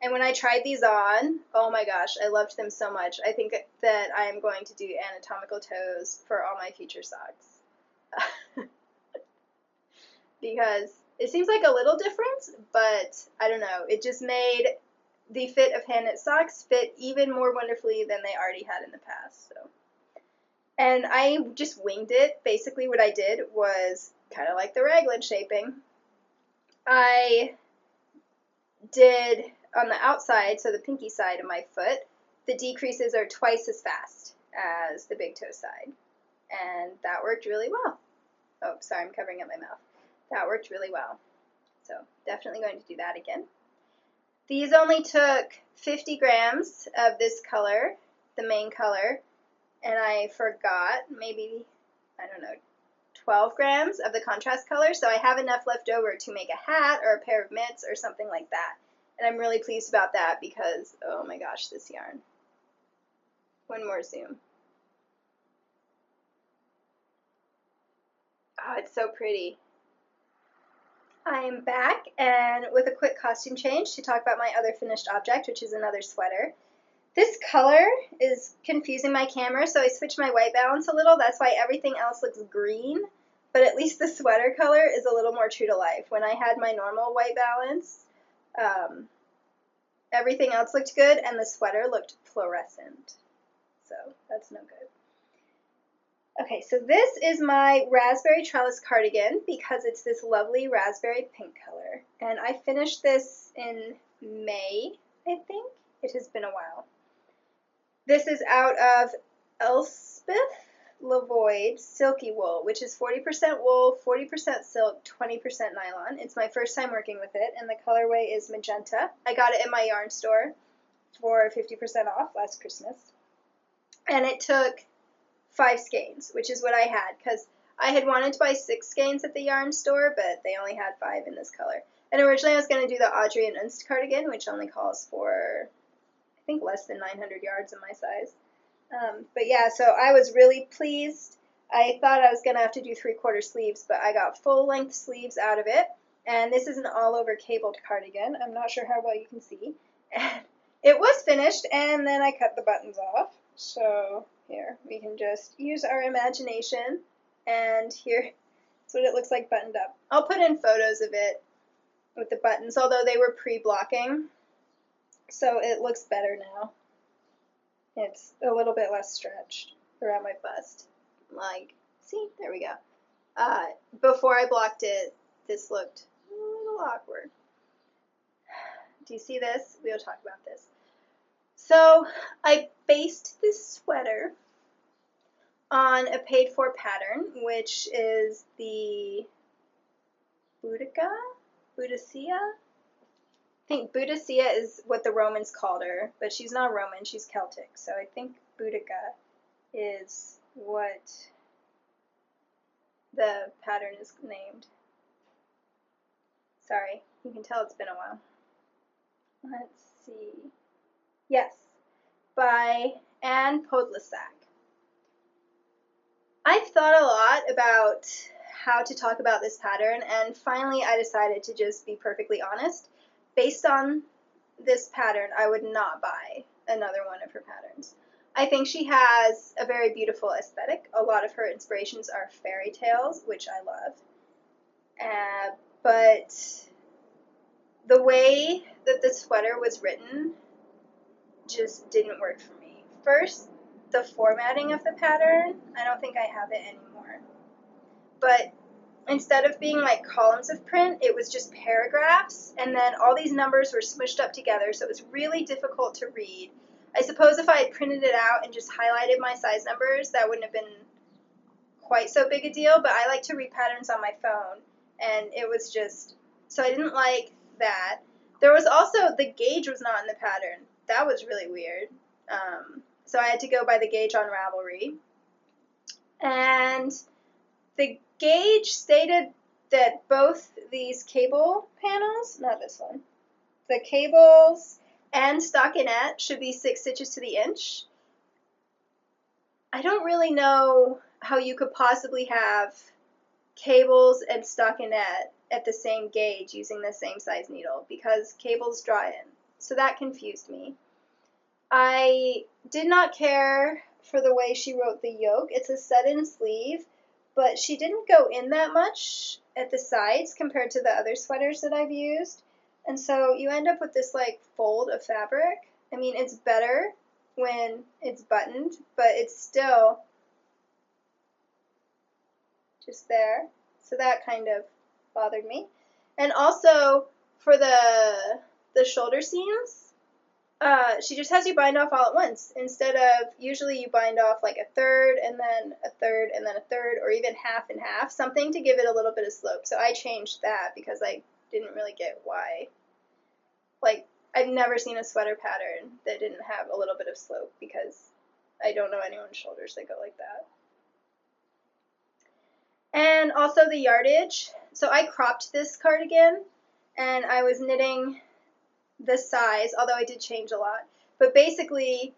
And when I tried these on, oh my gosh, I loved them so much. I think that I am going to do anatomical toes for all my future socks. Because it seems like a little difference, but I don't know. It just made the fit of hand-knit socks fit even more wonderfully than they already had in the past. So. And I just winged it. Basically what I did was kind of like the raglan shaping. I did on the outside, so the pinky side of my foot, the decreases are twice as fast as the big toe side. And that worked really well. Oh, sorry, I'm covering up my mouth. That worked really well. So definitely going to do that again. These only took 50 grams of this color, the main color, and I forgot maybe, I don't know, 12 grams of the contrast color, so I have enough left over to make a hat or a pair of mitts or something like that. And I'm really pleased about that because, oh my gosh, this yarn. One more zoom. Oh, it's so pretty. I am back and with a quick costume change to talk about my other finished object, which is another sweater. This color is confusing my camera, so I switched my white balance a little. That's why everything else looks green, but at least the sweater color is a little more true to life. When I had my normal white balance, everything else looked good, and the sweater looked fluorescent. So that's no good. Okay, so this is my raspberry trellis cardigan because it's this lovely raspberry pink color. And I finished this in May, I think. It has been a while. This is out of Elspeth Lavoid Silky Wool, which is 40% wool, 40% silk, 20% nylon. It's my first time working with it, and the colorway is magenta. I got it in my yarn store for 50% off last Christmas. And it took 5 skeins, which is what I had, because I had wanted to buy 6 skeins at the yarn store, but they only had 5 in this color. And originally I was going to do the Audrey and Unst cardigan, which only calls for, I think, less than 900 yards in my size. But yeah, so I was really pleased. I thought I was going to have to do 3/4 sleeves, but I got full-length sleeves out of it. And this is an all-over cabled cardigan. I'm not sure how well you can see. And it was finished, and then I cut the buttons off. So here, we can just use our imagination, and here's what it looks like buttoned up. I'll put in photos of it with the buttons, although they were pre-blocking, so it looks better now. It's a little bit less stretched around my bust. Like, see, there we go. Before I blocked it, this looked a little awkward. Do you see this? We'll talk about this. So I based this sweater on a paid-for pattern, which is the Boudicca? I think Boudicca is what the Romans called her, but she's not Roman, she's Celtic. So I think Boudicca is what the pattern is named. Sorry, you can tell it's been a while. Let's see. Yes, by Anne Podlesak. I've thought a lot about how to talk about this pattern, and finally I decided to just be perfectly honest. Based on this pattern, I would not buy another one of her patterns. I think she has a very beautiful aesthetic. A lot of her inspirations are fairy tales, which I love. But the way that the sweater was written just didn't work for me. First, the formatting of the pattern, I don't think I have it anymore. But instead of being like columns of print, it was just paragraphs, and then all these numbers were smushed up together, so it was really difficult to read. I suppose if I had printed it out and just highlighted my size numbers, that wouldn't have been quite so big a deal, but I like to read patterns on my phone, and it was just, so I didn't like that. There was also, the gauge was not in the pattern. That was really weird. So I had to go by the gauge on Ravelry. And the gauge stated that both these cable panels, not this one, the cables and stockinette should be 6 stitches to the inch. I don't really know how you could possibly have cables and stockinette at the same gauge using the same size needle, because cables draw in. So that confused me. I did not care for the way she wrote the yoke. It's a set-in sleeve, but she didn't go in that much at the sides compared to the other sweaters that I've used. And so you end up with this like fold of fabric. I mean, it's better when it's buttoned, but it's still just there. So that kind of bothered me. And also for the shoulder seams, she just has you bind off all at once, instead of usually you bind off like a third and then a third and then a third, or even half and half, something to give it a little bit of slope. So I changed that because I didn't really get why. Like, I've never seen a sweater pattern that didn't have a little bit of slope, because I don't know anyone's shoulders that go like that. And also the yardage. So I cropped this cardigan, and I was knitting the size, although I did change a lot. But basically,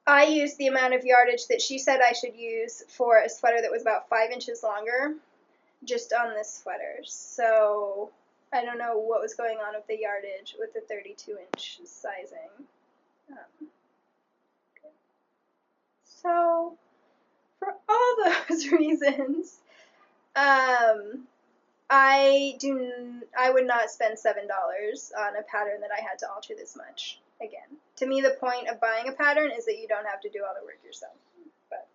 I used the amount of yardage that she said I should use for a sweater that was about 5 inches longer, just on this sweater. So I don't know what was going on with the yardage with the 32-inch sizing. So for all those reasons, I I would not spend $7 on a pattern that I had to alter this much again. To me, the point of buying a pattern is that you don't have to do all the work yourself. But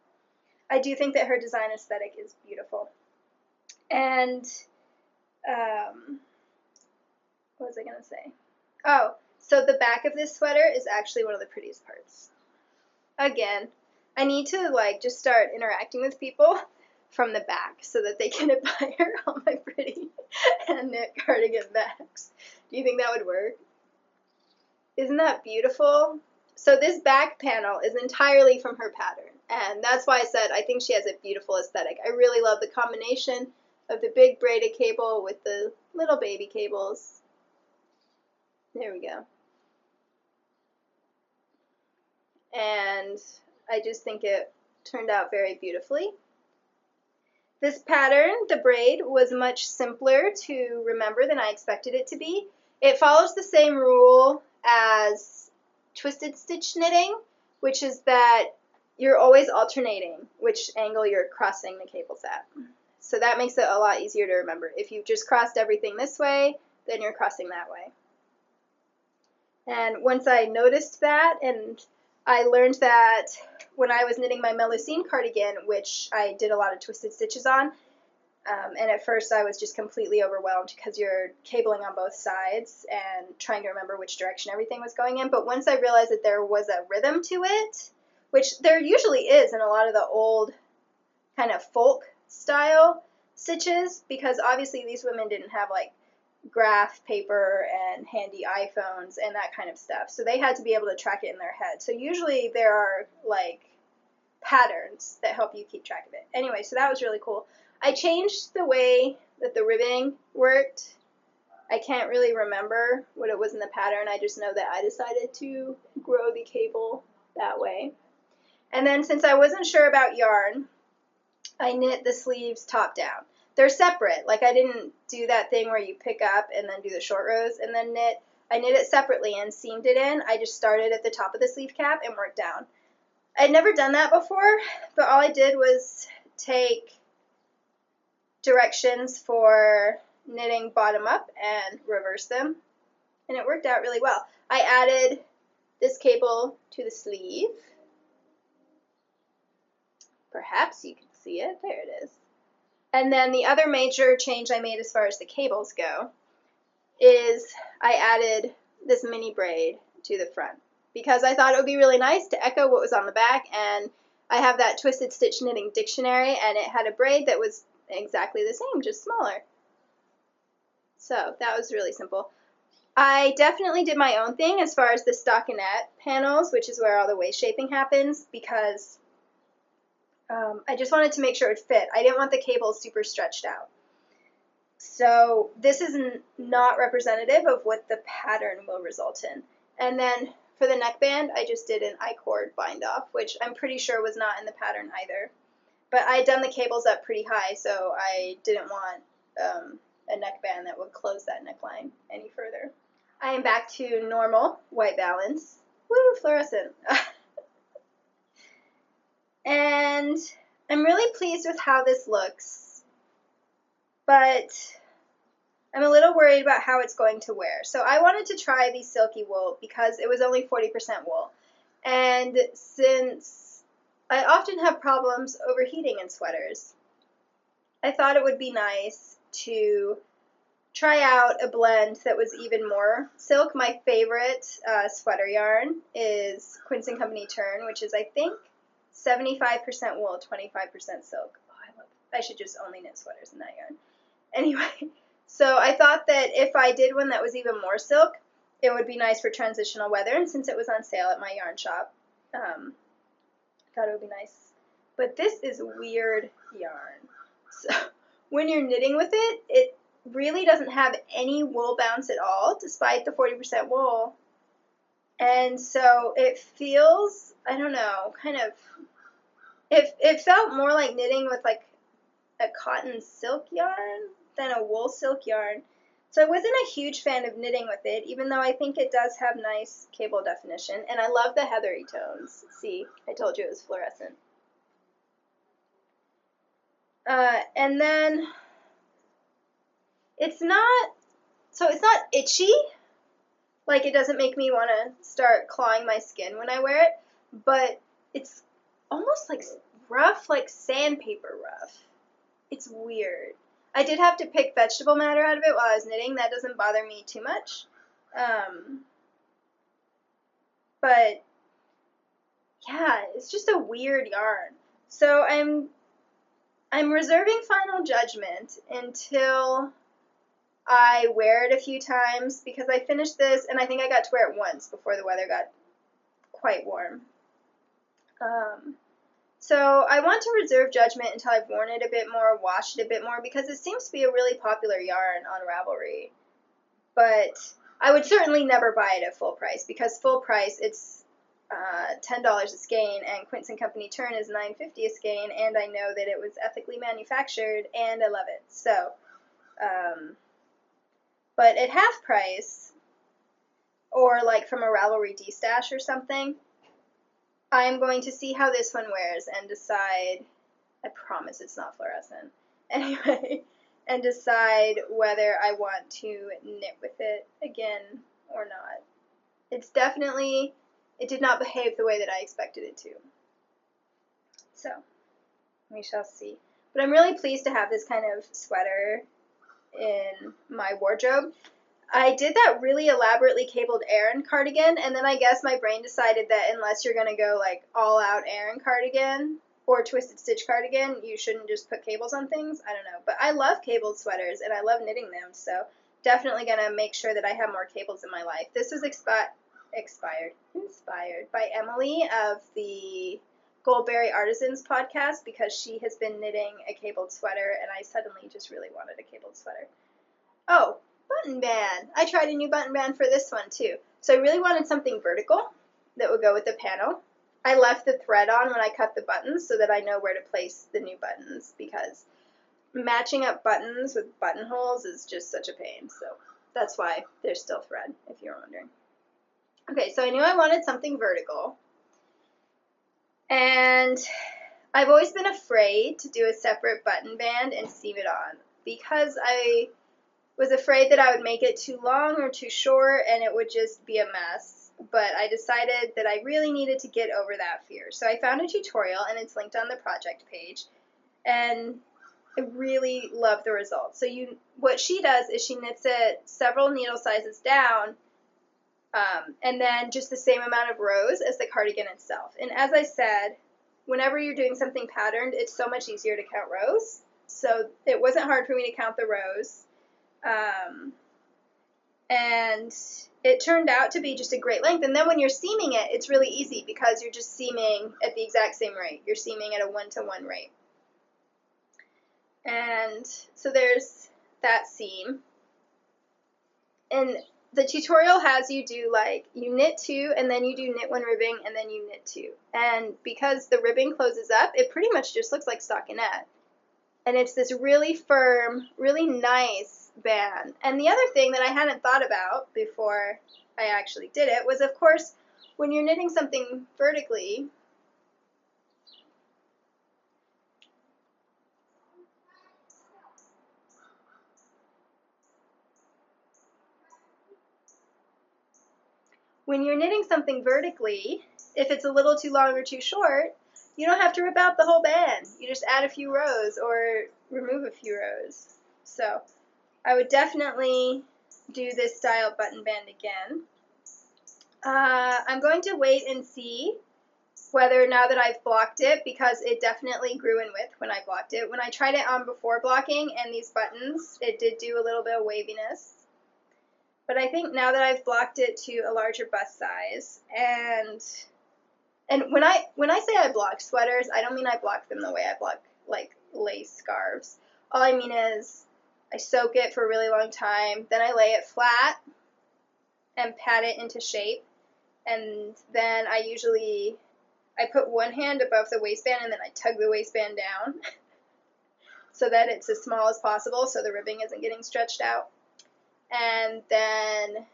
I do think that her design aesthetic is beautiful. And what was I going to say? Oh, so the back of this sweater is actually one of the prettiest parts. Again, I need to just start interacting with people from the back so that they can admire all my pretty hand knit cardigan backs. Do you think that would work? Isn't that beautiful? So this back panel is entirely from her pattern, and that's why I said I think she has a beautiful aesthetic. I really love the combination of the big braided cable with the little baby cables. There we go. And I just think it turned out very beautifully. This pattern, the braid, was much simpler to remember than I expected it to be. It follows the same rule as twisted stitch knitting, which is that you're always alternating which angle you're crossing the cables at. So that makes it a lot easier to remember. If you've just crossed everything this way, then you're crossing that way. And once I noticed that, and I learned that when I was knitting my Melusine cardigan, which I did a lot of twisted stitches on, and at first I was just completely overwhelmed because you're cabling on both sides and trying to remember which direction everything was going in. But once I realized that there was a rhythm to it, which there usually is in a lot of the old kind of folk style stitches, because obviously these women didn't have graph paper and handy iPhones and that kind of stuff. So they had to be able to track it in their head. So usually there are patterns that help you keep track of it. Anyway, so that was really cool. I changed the way that the ribbing worked. I can't really remember what it was in the pattern. I just know that I decided to grow the cable that way. And then since I wasn't sure about yarn, I knit the sleeves top down. They're separate. I didn't do that thing where you pick up and then do the short rows and then knit. I knit it separately and seamed it in. I just started at the top of the sleeve cap and worked down. I'd never done that before, but all I did was take directions for knitting bottom up and reverse them, and it worked out really well. I added this cable to the sleeve. Perhaps you can see it. There it is. And then the other major change I made as far as the cables go is I added this mini braid to the front because I thought it would be really nice to echo what was on the back, and I have that Twisted Stitch Knitting Dictionary, and it had a braid that was exactly the same, just smaller. So that was really simple. I definitely did my own thing as far as the stockinette panels, which is where all the waist shaping happens, because I just wanted to make sure it fit. I didn't want the cables super stretched out. So this is not representative of what the pattern will result in. And then for the neckband, I just did an I-cord bind off, which I'm pretty sure was not in the pattern either. But I had done the cables up pretty high, so I didn't want a neckband that would close that neckline any further. I am back to normal white balance. Woo, fluorescent. And I'm really pleased with how this looks, but I'm a little worried about how it's going to wear. So I wanted to try the silky wool because it was only 40% wool. And since I often have problems overheating in sweaters, I thought it would be nice to try out a blend that was even more silk. My favorite sweater yarn is Quince & Company Turn, which is, I think, 75% wool, 25% silk. Oh, I love it. I should just only knit sweaters in that yarn. Anyway, so I thought that if I did one that was even more silk, it would be nice for transitional weather, and since it was on sale at my yarn shop, I thought it would be nice. But this is weird yarn. So when you're knitting with it, it really doesn't have any wool bounce at all, despite the 40% wool. And so it feels, I don't know, kind of, it felt more like knitting with like a cotton silk yarn than a wool silk yarn. So I wasn't a huge fan of knitting with it, even though I think it does have nice cable definition. And I love the heathery tones. See, I told you it was fluorescent. And then it's not itchy. Like, it doesn't make me want to start clawing my skin when I wear it, but it's almost like rough, like sandpaper rough. It's weird. I did have to pick vegetable matter out of it while I was knitting. That doesn't bother me too much. But yeah, it's just a weird yarn. So I'm reserving final judgment until I wear it a few times, because I finished this and I think I got to wear it once before the weather got quite warm. So I want to reserve judgment until I've worn it a bit more, washed it a bit more, because it seems to be a really popular yarn on Ravelry. But I would certainly never buy it at full price, because full price it's $10 a skein, and Quince & Company Turn is $9.50 a skein, and I know that it was ethically manufactured, and I love it. So, but at half price, or like from a Ravelry D-stash or something, I'm going to see how this one wears and decide. I promise it's not fluorescent. Anyway, and decide whether I want to knit with it again or not. It's definitely, it did not behave the way that I expected it to. So, we shall see. But I'm really pleased to have this kind of sweater in my wardrobe. I did that really elaborately cabled Aran cardigan, and then I guess my brain decided that unless you're going to go like all out Aran cardigan or twisted stitch cardigan, you shouldn't just put cables on things. I don't know. But I love cabled sweaters, and I love knitting them, so definitely going to make sure that I have more cables in my life. This was inspired by Emily of the Goldberry Artisans podcast, because she has been knitting a cabled sweater, and I suddenly just really wanted a cabled sweater. Oh, button band. I tried a new button band for this one too. So I really wanted something vertical that would go with the panel. I left the thread on when I cut the buttons so that I know where to place the new buttons, because matching up buttons with buttonholes is just such a pain. So that's why there's still thread, if you're wondering. Okay, so I knew I wanted something vertical. And I've always been afraid to do a separate button band and seam it on, because I was afraid that I would make it too long or too short and it would just be a mess. But I decided that I really needed to get over that fear. So I found a tutorial, and it's linked on the project page, and I really love the results. So what she does is she knits it several needle sizes down, and then just the same amount of rows as the cardigan itself. And as I said, whenever you're doing something patterned, it's so much easier to count rows. So it wasn't hard for me to count the rows. And it turned out to be just a great length. And then when you're seaming it, it's really easy, because you're just seaming at the exact same rate. You're seaming at a 1-to-1 rate. And so there's that seam. And the tutorial has you do, like, you knit 2, and then you do knit 1 ribbing, and then you knit 2. And because the ribbing closes up, it pretty much just looks like stockinette. And it's this really firm, really nice band. And the other thing that I hadn't thought about before I actually did it was, of course, when you're knitting something vertically, if it's a little too long or too short, you don't have to rip out the whole band. You just add a few rows or remove a few rows. So I would definitely do this style button band again. I'm going to wait and see whether, now that I've blocked it, because it definitely grew in width when I blocked it. When I tried it on before blocking and these buttons, it did do a little bit of waviness. But I think now that I've blocked it to a larger bust size, and when I say I block sweaters, I don't mean I block them the way I block, like, lace scarves. All I mean is I soak it for a really long time, then I lay it flat and pat it into shape, and then I put one hand above the waistband, and then I tug the waistband down so that it's as small as possible so the ribbing isn't getting stretched out. And then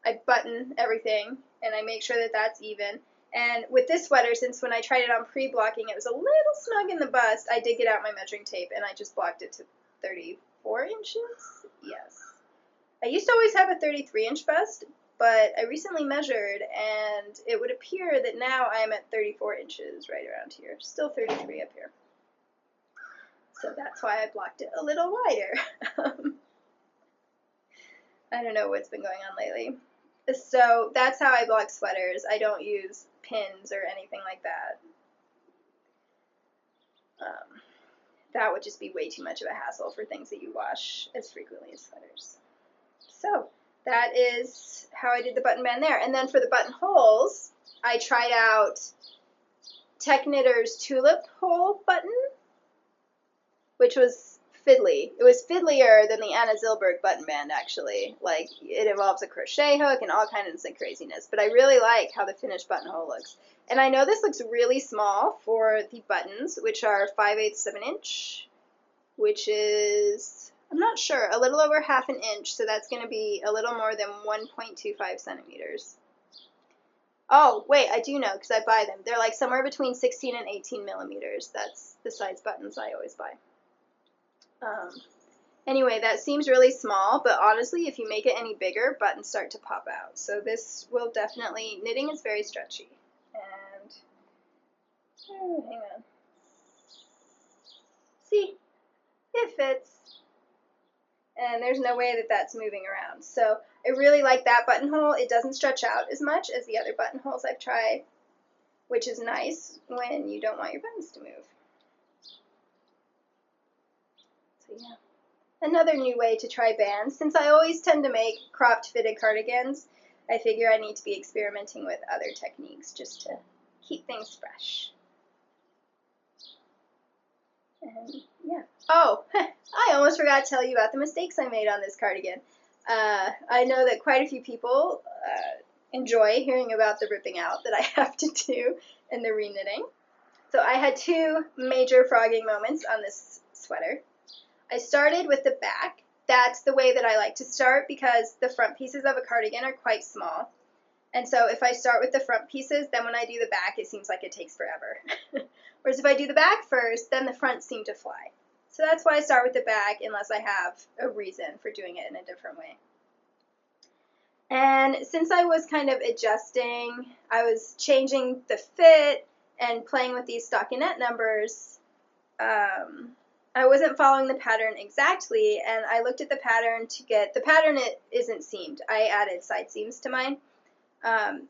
I button everything, and I make sure that that's even. And with this sweater, since when I tried it on pre-blocking, it was a little snug in the bust, I did get out my measuring tape, and I just blocked it to 34 inches. Yes. I used to always have a 33-inch bust, but I recently measured, and it would appear that now I'm at 34 inches right around here. Still 33 up here. So that's why I blocked it a little wider. I don't know what's been going on lately. So that's how I block sweaters. I don't use pins or anything like that. That would just be way too much of a hassle for things that you wash as frequently as sweaters. So that is how I did the button band there. And then for the buttonholes, I tried out Tech Knitter's tulip hole button, which was fiddly. It was fiddlier than the Anna Zilberg button band, actually. Like, it involves a crochet hook and all kinds of craziness. But I really like how the finished buttonhole looks. And I know this looks really small for the buttons, which are 5/8 of an inch, which is, I'm not sure, a little over ½ an inch. So that's going to be a little more than 1.25 centimeters. Oh, wait, I do know because I buy them. They're like somewhere between 16 and 18 millimeters. That's the size buttons I always buy. Anyway, that seems really small, but honestly, if you make it any bigger, buttons start to pop out. So this will definitely, knitting is very stretchy. And, oh, hang on. See, it fits. And there's no way that that's moving around. So I really like that buttonhole. It doesn't stretch out as much as the other buttonholes I've tried, which is nice when you don't want your buttons to move. So yeah, another new way to try bands. Since I always tend to make cropped fitted cardigans, I figure I need to be experimenting with other techniques just to keep things fresh. And yeah. Oh, I almost forgot to tell you about the mistakes I made on this cardigan. I know that quite a few people enjoy hearing about the ripping out that I have to do and the reknitting. So I had two major frogging moments on this sweater. I started with the back. That's the way that I like to start because the front pieces of a cardigan are quite small. And so if I start with the front pieces, then when I do the back, it seems like it takes forever. Whereas if I do the back first, then the fronts seem to fly. So that's why I start with the back unless I have a reason for doing it in a different way. And since I was kind of adjusting, I was changing the fit and playing with these stockinette numbers, I wasn't following the pattern exactly, and I looked at the pattern to get, the pattern it isn't seamed. I added side seams to mine.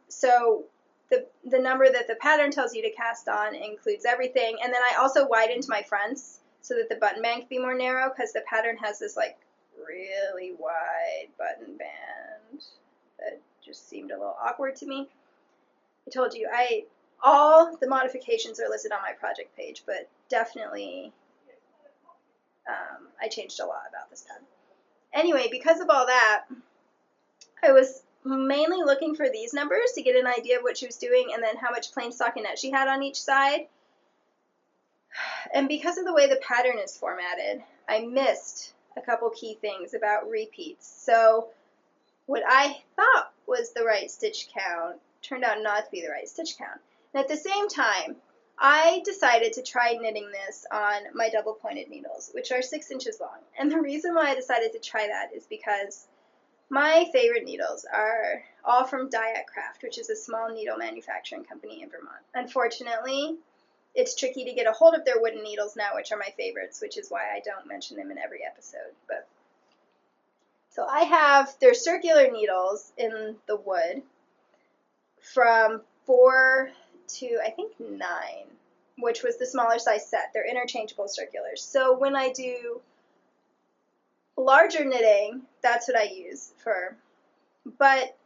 So the number that the pattern tells you to cast on includes everything, and then I also widened my fronts so that the button band could be more narrow because the pattern has this like really wide button band that just seemed a little awkward to me. I told you, all the modifications are listed on my project page, but definitely I changed a lot about this pattern. Anyway, because of all that, I was mainly looking for these numbers to get an idea of what she was doing and then how much plain stockinette she had on each side. And because of the way the pattern is formatted, I missed a couple key things about repeats. So what I thought was the right stitch count turned out not to be the right stitch count. And at the same time, I decided to try knitting this on my double pointed needles, which are 6 inches long. And the reason why I decided to try that is because my favorite needles are all from Dyak Craft, which is a small needle manufacturing company in Vermont. Unfortunately, it's tricky to get a hold of their wooden needles now, which are my favorites, which is why I don't mention them in every episode. But so I have their circular needles in the wood from 4 to, I think, 9, which was the smaller size set. They're interchangeable circulars. So when I do larger knitting, that's what I use for. But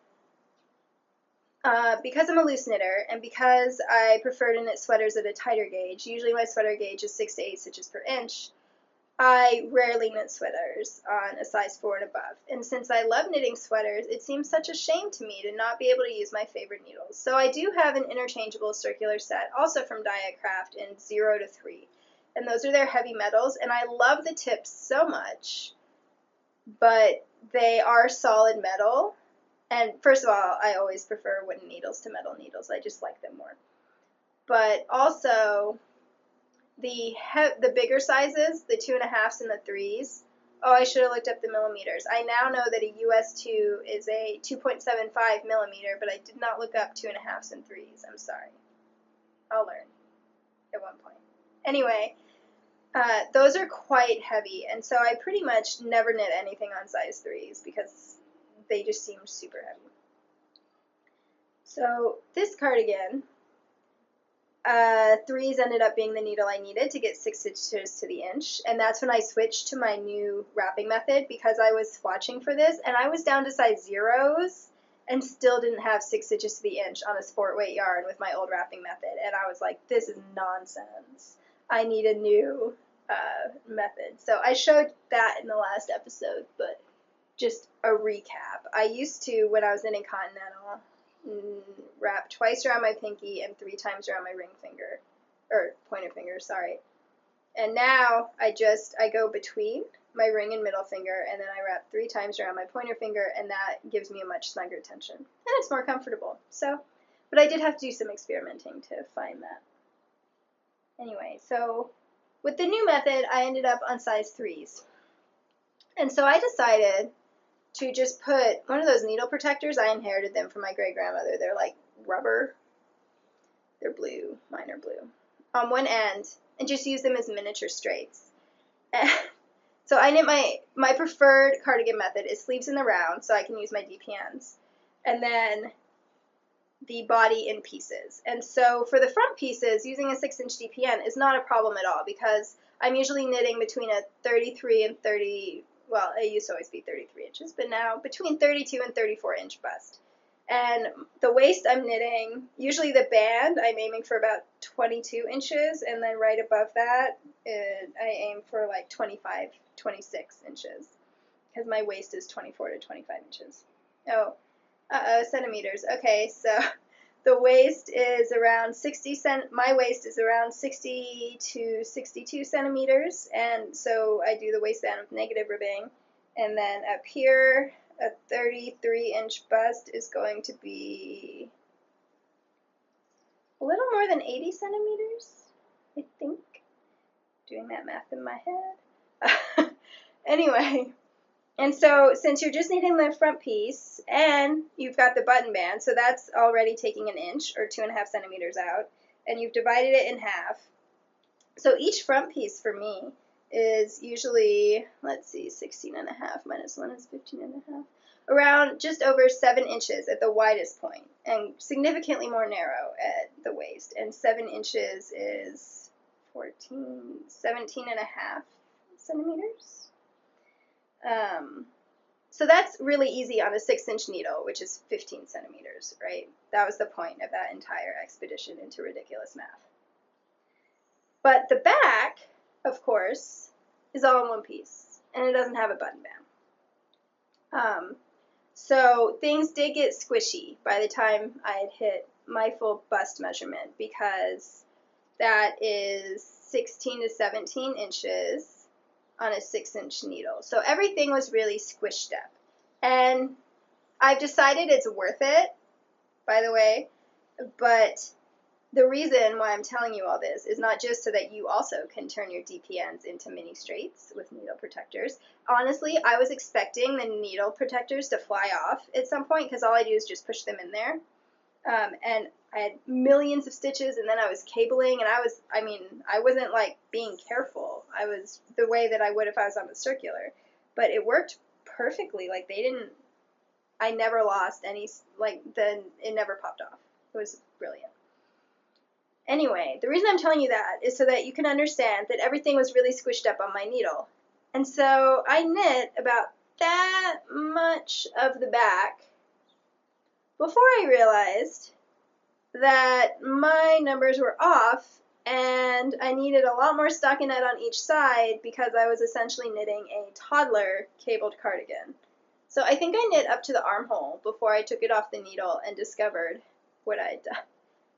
because I'm a loose knitter and because I prefer to knit sweaters at a tighter gauge, usually my sweater gauge is 6 to 8 stitches per inch, I rarely knit sweaters on a size 4 and above. And since I love knitting sweaters, it seems such a shame to me to not be able to use my favorite needles. So I do have an interchangeable circular set, also from Dyak Craft, in 0 to 3. And those are their heavy metals, and I love the tips so much, but they are solid metal. And first of all, I always prefer wooden needles to metal needles. I just like them more. But also, the bigger sizes, the 2.5s and the 3s. Oh, I should have looked up the millimeters. I now know that a US2 is a 2.75 millimeter, but I did not look up 2.5s and 3s. I'm sorry. I'll learn at one point. Anyway, those are quite heavy, and so I pretty much never knit anything on size 3s because they just seemed super heavy. So this cardigan, 3s ended up being the needle I needed to get 6 stitches to the inch, and that's when I switched to my new wrapping method because I was swatching for this, and I was down to size 0s and still didn't have 6 stitches to the inch on a sport weight yarn with my old wrapping method, and I was like, this is nonsense. I need a new method. So I showed that in the last episode, but just a recap. I used to, when I was knitting Continental, wrap twice around my pinky and 3 times around my ring finger, or pointer finger, sorry. And now I go between my ring and middle finger, and then I wrap 3 times around my pointer finger, and that gives me a much snugger tension. And it's more comfortable. So, but I did have to do some experimenting to find that. Anyway, so with the new method, I ended up on size 3s. And so I decided to just put one of those needle protectors. I inherited them from my great-grandmother. They're like rubber. They're blue. Mine are blue. On one end, and just use them as miniature straights. So I knit my preferred cardigan method is sleeves in the round, so I can use my DPNs. And then the body in pieces. And so for the front pieces, using a 6-inch DPN is not a problem at all because I'm usually knitting between a 33 and 30, well, it used to always be 33 inches, but now between 32 and 34 inch bust. And the waist I'm knitting, usually the band, I'm aiming for about 22 inches, and then right above that, I aim for like 25, 26 inches, because my waist is 24 to 25 inches. Oh, centimeters. Okay, so the waist is around 60 my waist is around 60 to 62 centimeters, and so I do the waistband with negative ribbing, and then up here, a 33-inch bust is going to be a little more than 80 centimeters, I think. Doing that math in my head. Anyway, and so since you're just knitting the front piece and you've got the button band, so that's already taking an inch or 2.5 centimeters out, and you've divided it in half. So each front piece for me is usually, let's see, 16.5 minus 1 is 15.5, around just over 7 inches at the widest point, and significantly more narrow at the waist. And 7 inches is 17.5 centimeters. So that's really easy on a 6-inch needle, which is 15 centimeters, right? That was the point of that entire expedition into ridiculous math. But the back, of course, is all in one piece, and it doesn't have a button band. So things did get squishy by the time I had hit my full bust measurement, because that is 16 to 17 inches on a 6-inch needle. So everything was really squished up. And I've decided it's worth it, by the way, but the reason why I'm telling you all this is not just so that you also can turn your DPNs into mini straights with needle protectors. Honestly, I was expecting the needle protectors to fly off at some point because all I do is just push them in there. And I had millions of stitches, and then I was cabling, and I wasn't like being careful. I was the way that I would if I was on the circular, but it worked perfectly. Like I never lost any, it never popped off. It was brilliant. Anyway, the reason I'm telling you that is so that you can understand that everything was really squished up on my needle. And so I knit about that much of the back before I realized that my numbers were off and I needed a lot more stockinette on each side because I was essentially knitting a toddler cabled cardigan. So I think I knit up to the armhole before I took it off the needle and discovered what I had done.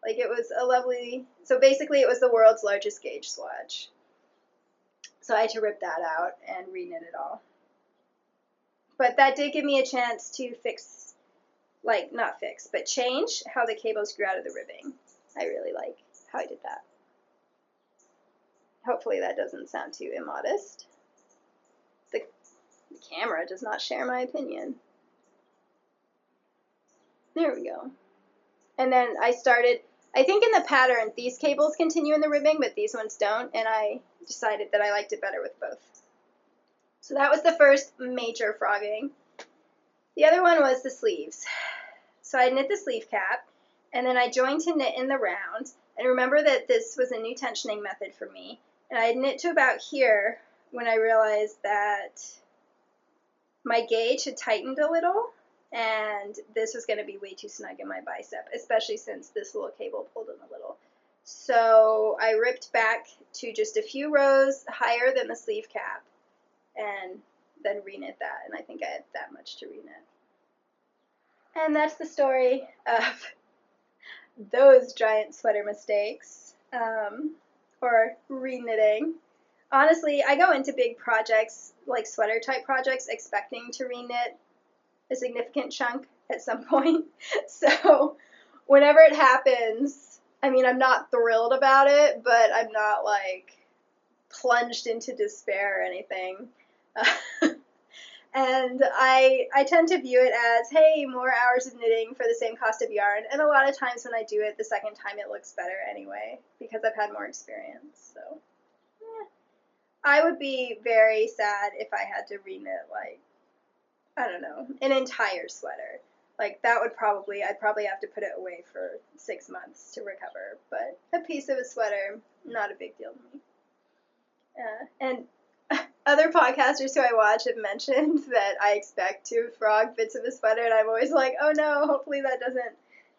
Like, it was a lovely, so basically it was the world's largest gauge swatch. So I had to rip that out and reknit it all. But that did give me a chance to change how the cables grew out of the ribbing. I really like how I did that. Hopefully that doesn't sound too immodest. The camera does not share my opinion. There we go. And then I started, I think in the pattern, these cables continue in the ribbing, but these ones don't, and I decided that I liked it better with both. So that was the first major frogging. The other one was the sleeves. So I knit the sleeve cap, and then I joined to knit in the round. And remember that this was a new tensioning method for me. And I knit to about here when I realized that my gauge had tightened a little, and this was going to be way too snug in my bicep, especially since this little cable pulled in a little. So I ripped back to just a few rows higher than the sleeve cap, and then reknit that, and I think I had that much to reknit. And that's the story of those giant sweater mistakes, or reknitting. Honestly, I go into big projects, like sweater type projects, expecting to reknit a significant chunk at some point. So whenever it happens, I mean, I'm not thrilled about it, but I'm not like plunged into despair or anything. And I tend to view it as, hey, more hours of knitting for the same cost of yarn. And a lot of times when I do it the second time, it looks better anyway, because I've had more experience. So I would be very sad if I had to reknit, like, I don't know, an entire sweater. Like, that would probably, I'd probably have to put it away for 6 months to recover. But a piece of a sweater, not a big deal to me. And other podcasters who I watch have mentioned that I expect to frog bits of a sweater, and I'm always like, oh no, hopefully that doesn't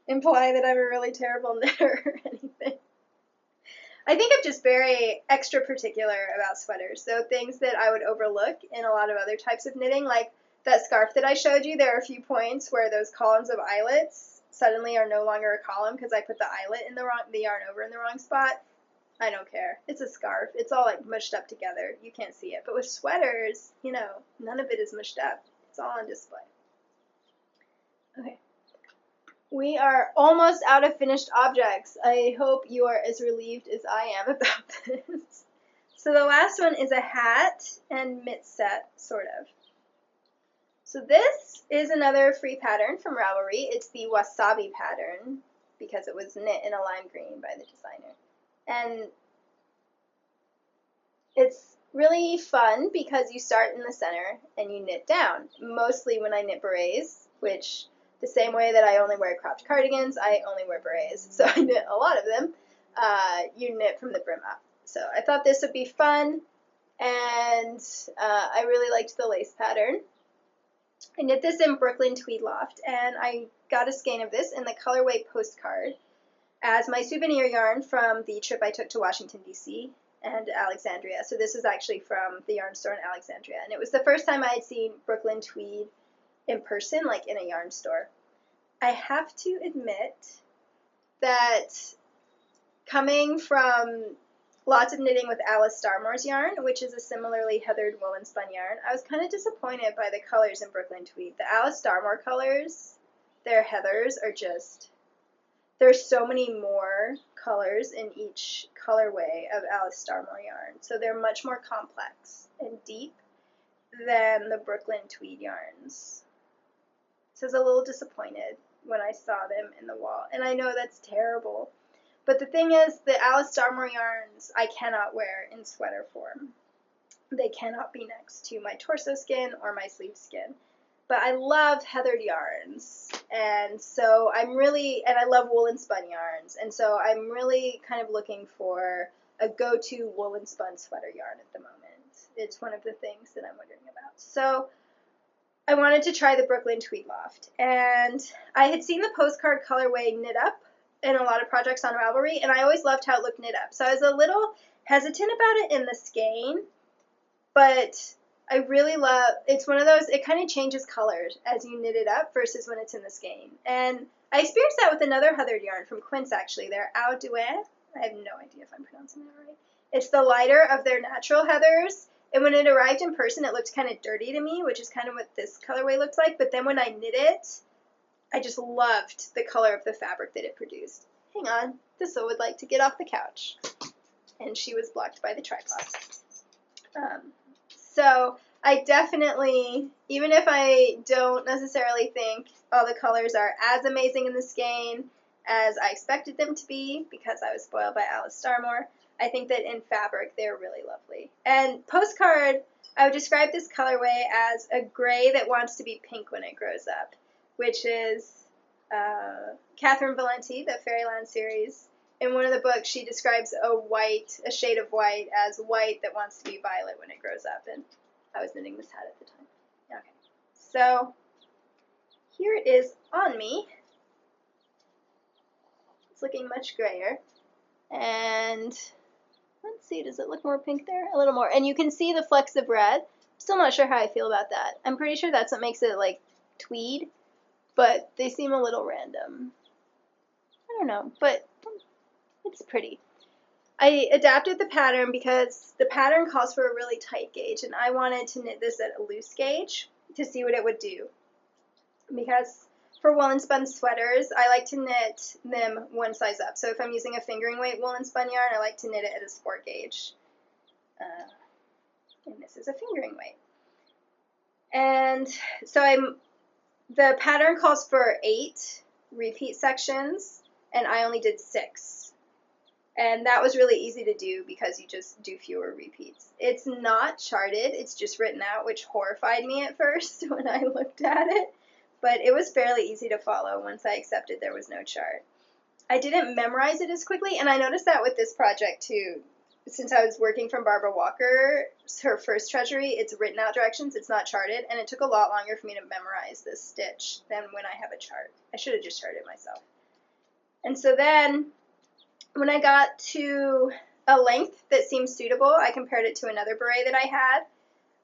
imply that I'm a really terrible knitter or anything. I think I'm just very extra particular about sweaters, so things that I would overlook in a lot of other types of knitting, like that scarf that I showed you, there are a few points where those columns of eyelets suddenly are no longer a column because I put the eyelet in the yarn over in the wrong spot. I don't care. It's a scarf. It's all like mushed up together. You can't see it. But with sweaters, you know, none of it is mushed up. It's all on display. Okay. We are almost out of finished objects. I hope you are as relieved as I am about this. So the last one is a hat and mitt set, sort of. So this is another free pattern from Ravelry. It's the Wasabi pattern because it was knit in a lime green by the designer. And it's really fun because you start in the center and you knit down. Mostly when I knit berets, which the same way that I only wear cropped cardigans, I only wear berets. So I knit a lot of them. You knit from the brim up. So I thought this would be fun, and I really liked the lace pattern. I knit this in Brooklyn Tweed Loft, and I got a skein of this in the colorway Postcard as my souvenir yarn from the trip I took to Washington, D.C. and Alexandria. So this is actually from the yarn store in Alexandria. And it was the first time I had seen Brooklyn Tweed in person, like in a yarn store. I have to admit that coming from lots of knitting with Alice Starmore's yarn, which is a similarly heathered woolen spun yarn, I was kind of disappointed by the colors in Brooklyn Tweed. The Alice Starmore colors, their heathers are just... There's so many more colors in each colorway of Alice Starmore yarn, so they're much more complex and deep than the Brooklyn Tweed yarns. So I was a little disappointed when I saw them in the wall, and I know that's terrible. But the thing is, the Alice Starmore yarns I cannot wear in sweater form. They cannot be next to my torso skin or my sleeve skin. But I love heathered yarns, and so I'm really, and I love woolen spun yarns, and so I'm really kind of looking for a go-to woolen spun sweater yarn at the moment. It's one of the things that I'm wondering about. So I wanted to try the Brooklyn Tweed Loft, and I had seen the Postcard colorway knit up in a lot of projects on Ravelry, and I always loved how it looked knit up. So I was a little hesitant about it in the skein, but I really love, it's one of those, it kind of changes colors as you knit it up versus when it's in the skein. And I experienced that with another heathered yarn from Quince, actually. Their Au Douai. I have no idea if I'm pronouncing that right. It's the lighter of their natural heathers. And when it arrived in person, it looked kind of dirty to me, which is kind of what this colorway looked like. But then when I knit it, I just loved the color of the fabric that it produced. Hang on, Thistle would like to get off the couch. and she was blocked by the tripod. So I definitely, even if I don't necessarily think all the colors are as amazing in the skein as I expected them to be, because I was spoiled by Alice Starmore, I think that in fabric they're really lovely. And postcard, I would describe this colorway as a gray that wants to be pink when it grows up, which is Cathrynne Valente, the Fairyland series. In one of the books, she describes a shade of white as white that wants to be violet when it grows up, and I was knitting this hat at the time. Okay, so here it is on me. It's looking much grayer, and let's see, does it look more pink there? A little more, and you can see the flecks of red. Still not sure how I feel about that. I'm pretty sure that's what makes it like tweed, but they seem a little random. I don't know, but it's pretty. I adapted the pattern because the pattern calls for a really tight gauge, and I wanted to knit this at a loose gauge to see what it would do. Because for woolen spun sweaters, I like to knit them one size up. So if I'm using a fingering weight woolen spun yarn, I like to knit it at a sport gauge. And this is a fingering weight. And so the pattern calls for 8 repeat sections, and I only did 6. And that was really easy to do because you just do fewer repeats. It's not charted, it's just written out, which horrified me at first when I looked at it. But it was fairly easy to follow once I accepted there was no chart. I didn't memorize it as quickly, and I noticed that with this project too. Since I was working from Barbara Walker, her first treasury, it's written out directions, it's not charted, and it took a lot longer for me to memorize this stitch than when I have a chart. I should have just charted myself. And so then, when I got to a length that seemed suitable, I compared it to another beret that I had.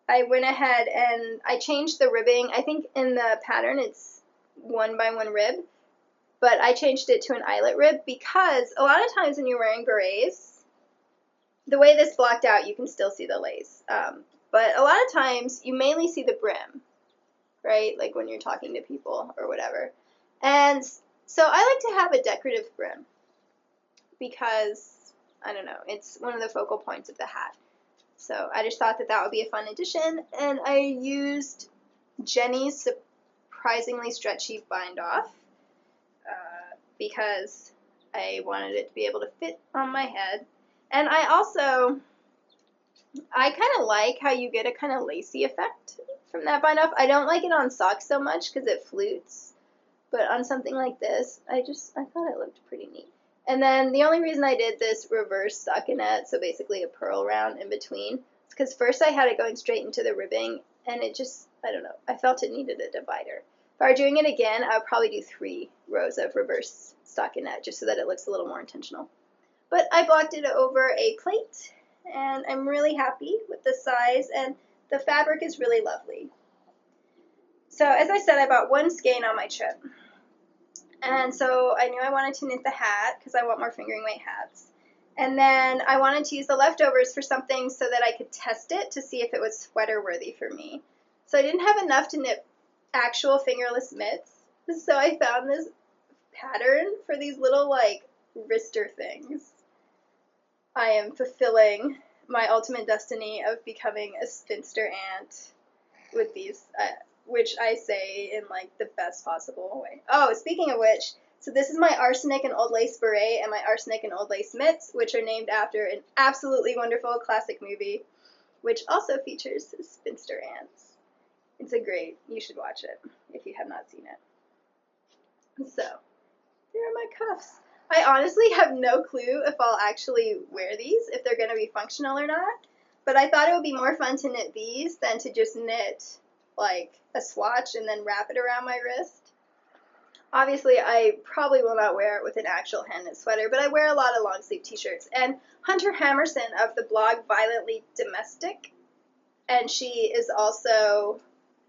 I went ahead and I changed the ribbing. I think in the pattern it's 1 by 1 rib, but I changed it to an eyelet rib because a lot of times when you're wearing berets, the way this blocked out, you can still see the lace. But a lot of times you mainly see the brim, right? Like when you're talking to people or whatever. And so I like to have a decorative brim because, I don't know, it's one of the focal points of the hat. So I just thought that that would be a fun addition, and I used Jenny's surprisingly stretchy bind off because I wanted it to be able to fit on my head. And I kind of like how you get a kind of lacy effect from that bind off. I don't like it on socks so much because it flutes, but on something like this, I thought it looked pretty neat. And then the only reason I did this reverse stockinette, so basically a purl round in between, is because first I had it going straight into the ribbing, and it just, I don't know, I felt it needed a divider. If I were doing it again, I would probably do 3 rows of reverse stockinette, just so that it looks a little more intentional. But I blocked it over a plate, and I'm really happy with the size, and the fabric is really lovely. So as I said, I bought 1 skein on my trip. And so I knew I wanted to knit the hat because I want more fingering weight hats. And then I wanted to use the leftovers for something so that I could test it to see if it was sweater worthy for me. So I didn't have enough to knit actual fingerless mitts. So I found this pattern for these little like wrister things. I am fulfilling my ultimate destiny of becoming a spinster aunt with these which I say in like the best possible way. Oh, speaking of which, so this is my arsenic and old lace beret and my arsenic and old lace mitts, which are named after an absolutely wonderful classic movie, which also features spinster ants. It's great. You should watch it if you have not seen it. So, here are my cuffs. I honestly have no clue if I'll actually wear these, if they're going to be functional or not, but I thought it would be more fun to knit these than to just knit like a swatch and then wrap it around my wrist. Obviously, I probably will not wear it with an actual hand-knit sweater, but I wear a lot of long-sleeve t-shirts. And Hunter Hammerson of the blog Violently Domestic, and she is also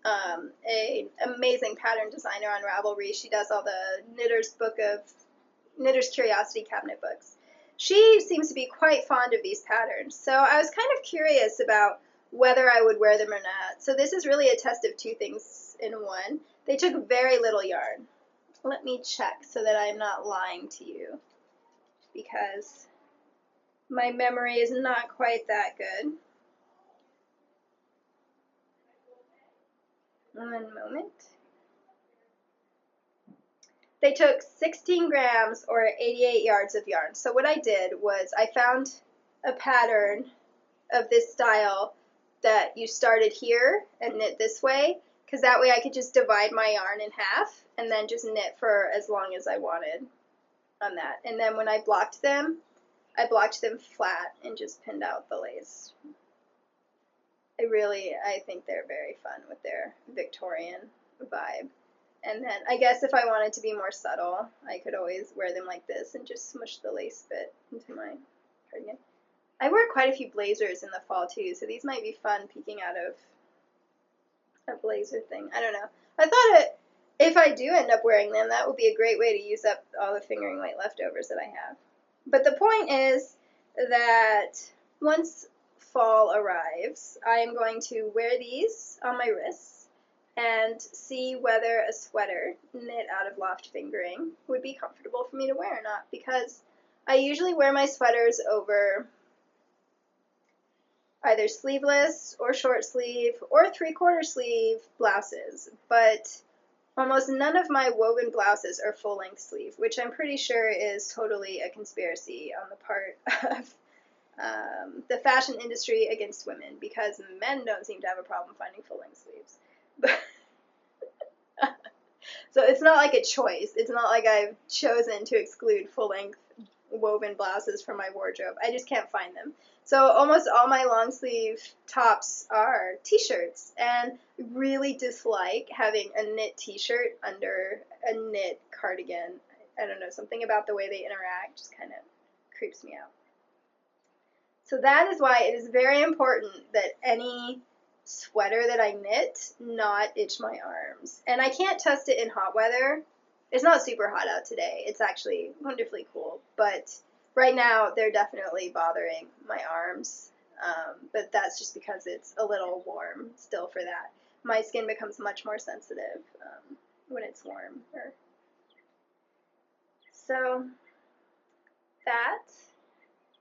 an amazing pattern designer on Ravelry. She does all the Knitter's Curiosity cabinet books. She seems to be quite fond of these patterns, so I was kind of curious about whether I would wear them or not. So this is really a test of 2 things in one. They took very little yarn. Let me check so that I'm not lying to you, because My memory is not quite that good. One moment. They took 16 grams or 88 yards of yarn. So what I did was I found a pattern of this style that you started here and knit this way, because that way I could just divide my yarn in half and then just knit for as long as I wanted on that. And then when I blocked them flat and just pinned out the lace. I think they're very fun with their Victorian vibe. And then I guess if I wanted to be more subtle, I could always wear them like this and just smush the lace bit into my cardigan. I wear quite a few blazers in the fall too, so these might be fun peeking out of a blazer thing. I don't know. I thought if I do end up wearing them, that would be a great way to use up all the fingering weight leftovers that I have. But the point is that once fall arrives, I am going to wear these on my wrists and see whether a sweater knit out of loft fingering would be comfortable for me to wear or not, because I usually wear my sweaters over either sleeveless or short sleeve or 3/4 sleeve blouses, but almost none of my woven blouses are full-length sleeve, which I'm pretty sure is totally a conspiracy on the part of the fashion industry against women, because men don't seem to have a problem finding full-length sleeves. So it's not like a choice. It's not like I've chosen to exclude full-length woven blouses from my wardrobe. I just can't find them. So almost all my long sleeve tops are t-shirts, and really dislike having a knit t-shirt under a knit cardigan. I don't know, something about the way they interact just kind of creeps me out. So that is why it is very important that any sweater that I knit not itch my arms. And I can't test it in hot weather. It's not super hot out today. It's actually wonderfully cool, but right now they're definitely bothering my arms. But that's just because it's a little warm still for that. My skin becomes much more sensitive when it's warmer. So that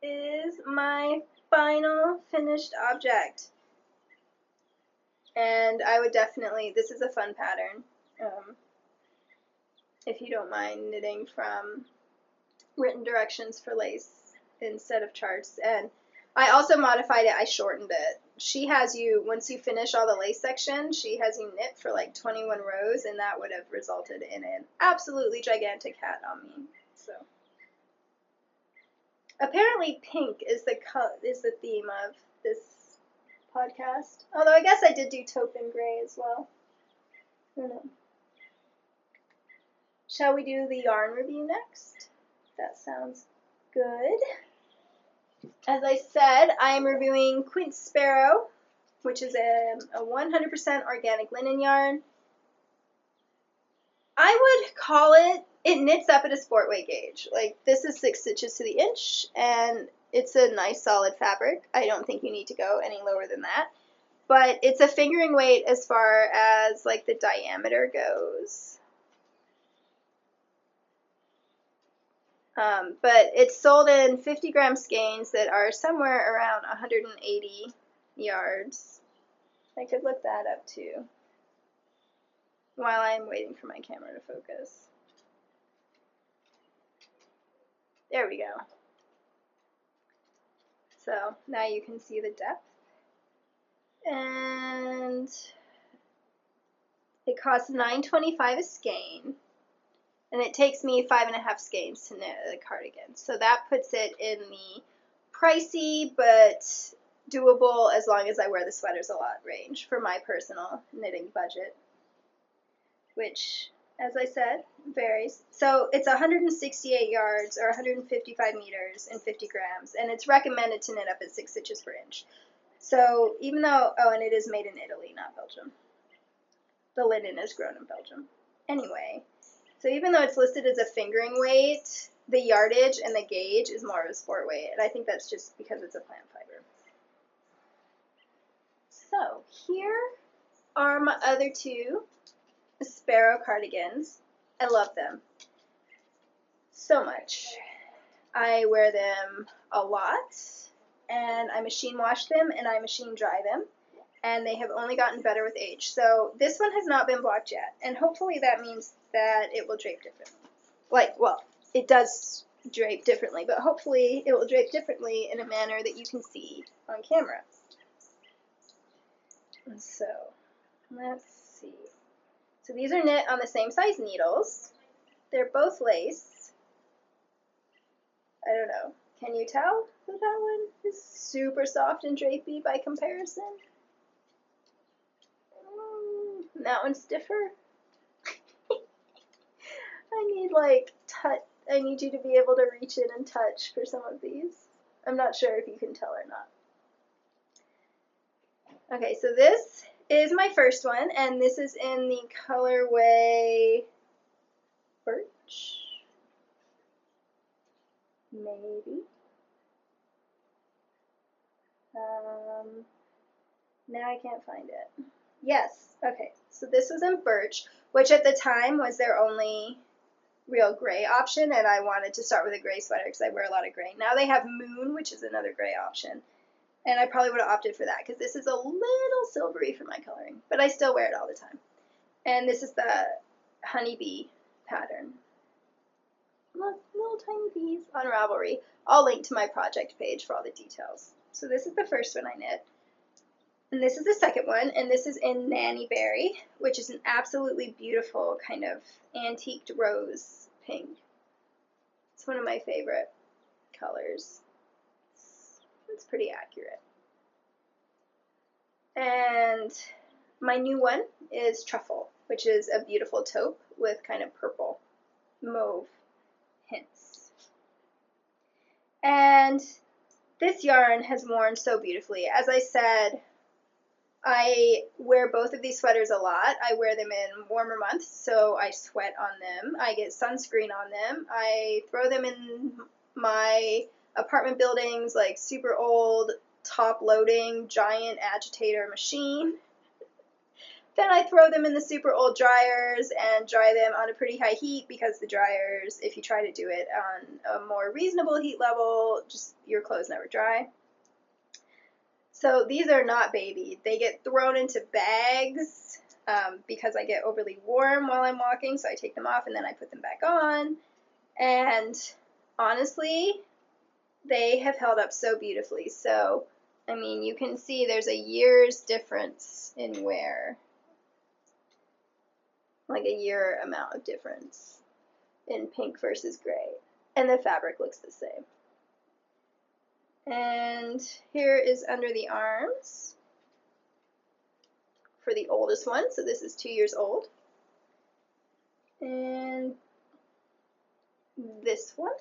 is my final finished object. And I would definitely, this is a fun pattern, if you don't mind knitting from written directions for lace instead of charts. And I also modified it, I shortened it. She has you, once you finish all the lace section, she has you knit for like 21 rows, and that would have resulted in an absolutely gigantic hat on me. So apparently pink is the theme of this podcast. Although I guess I did do taupe and gray as well. I don't know. Shall we do the yarn review next? That sounds good. As I said, I am reviewing Quince Sparrow, which is a 100% organic linen yarn. I would call it knits up at a sport weight gauge. Like, this is 6 stitches to the inch, and it's a nice solid fabric. I don't think you need to go any lower than that. But it's a fingering weight as far as like the diameter goes. But it's sold in 50-gram skeins that are somewhere around 180 yards. I could look that up too while I'm waiting for my camera to focus. There we go. So now you can see the depth. And it costs $9.25 a skein. And it takes me 5.5 skeins to knit a cardigan. So that puts it in the pricey but doable as long as I wear the sweaters a lot range for my personal knitting budget, which, as I said, varies. So it's 168 yards or 155 meters and 50 grams, and it's recommended to knit up at 6 stitches per inch. So even though, oh, and it is made in Italy, not Belgium. The linen is grown in Belgium. Anyway. So even though it's listed as a fingering weight, the yardage and the gauge is more of a sport weight, and I think that's just because it's a plant fiber. So here are my other two Sparrow cardigans. I love them so much. I wear them a lot, and I machine wash them and I machine dry them, and they have only gotten better with age. So this one has not been blocked yet, and hopefully that means that it will drape differently. Like, well, it does drape differently, but hopefully it will drape differently in a manner that you can see on camera. And so, let's see. So these are knit on the same size needles. They're both lace. I don't know. Can you tell that that one is super soft and drapey by comparison? That one's stiffer. I need you to be able to reach in and touch for some of these. I'm not sure if you can tell or not. Okay, so this is my first one, and this is in the colorway Birch. Maybe. Now I can't find it. Yes, okay, so this was in Birch, which at the time was their only real gray option, and I wanted to start with a gray sweater because I wear a lot of gray. Now they have Moon, which is another gray option, and I probably would have opted for that because this is a little silvery for my coloring, but I still wear it all the time. And this is the honeybee pattern. Look, little tiny bees on Ravelry. I'll link to my project page for all the details. So this is the first one I knit. And this is the second one, and this is in Nanny Berry, which is an absolutely beautiful kind of antiqued rose pink. It's one of my favorite colors. It's pretty accurate. And my new one is Truffle, which is a beautiful taupe with kind of purple mauve hints. And this yarn has worn so beautifully. As I said, I wear both of these sweaters a lot. I wear them in warmer months, so I sweat on them. I get sunscreen on them. I throw them in my apartment building's like super old, top-loading, giant agitator machine. Then I throw them in the super old dryers and dry them on a pretty high heat because the dryers, if you try to do it on a more reasonable heat level, just your clothes never dry. So these are not babied. They get thrown into bags because I get overly warm while I'm walking, so I take them off and then I put them back on. And honestly, they have held up so beautifully. So, I mean, you can see there's a year's difference in wear. Like a year amount of difference in pink versus gray. And the fabric looks the same. And here is under the arms for the oldest one. So this is 2 years old. And this one.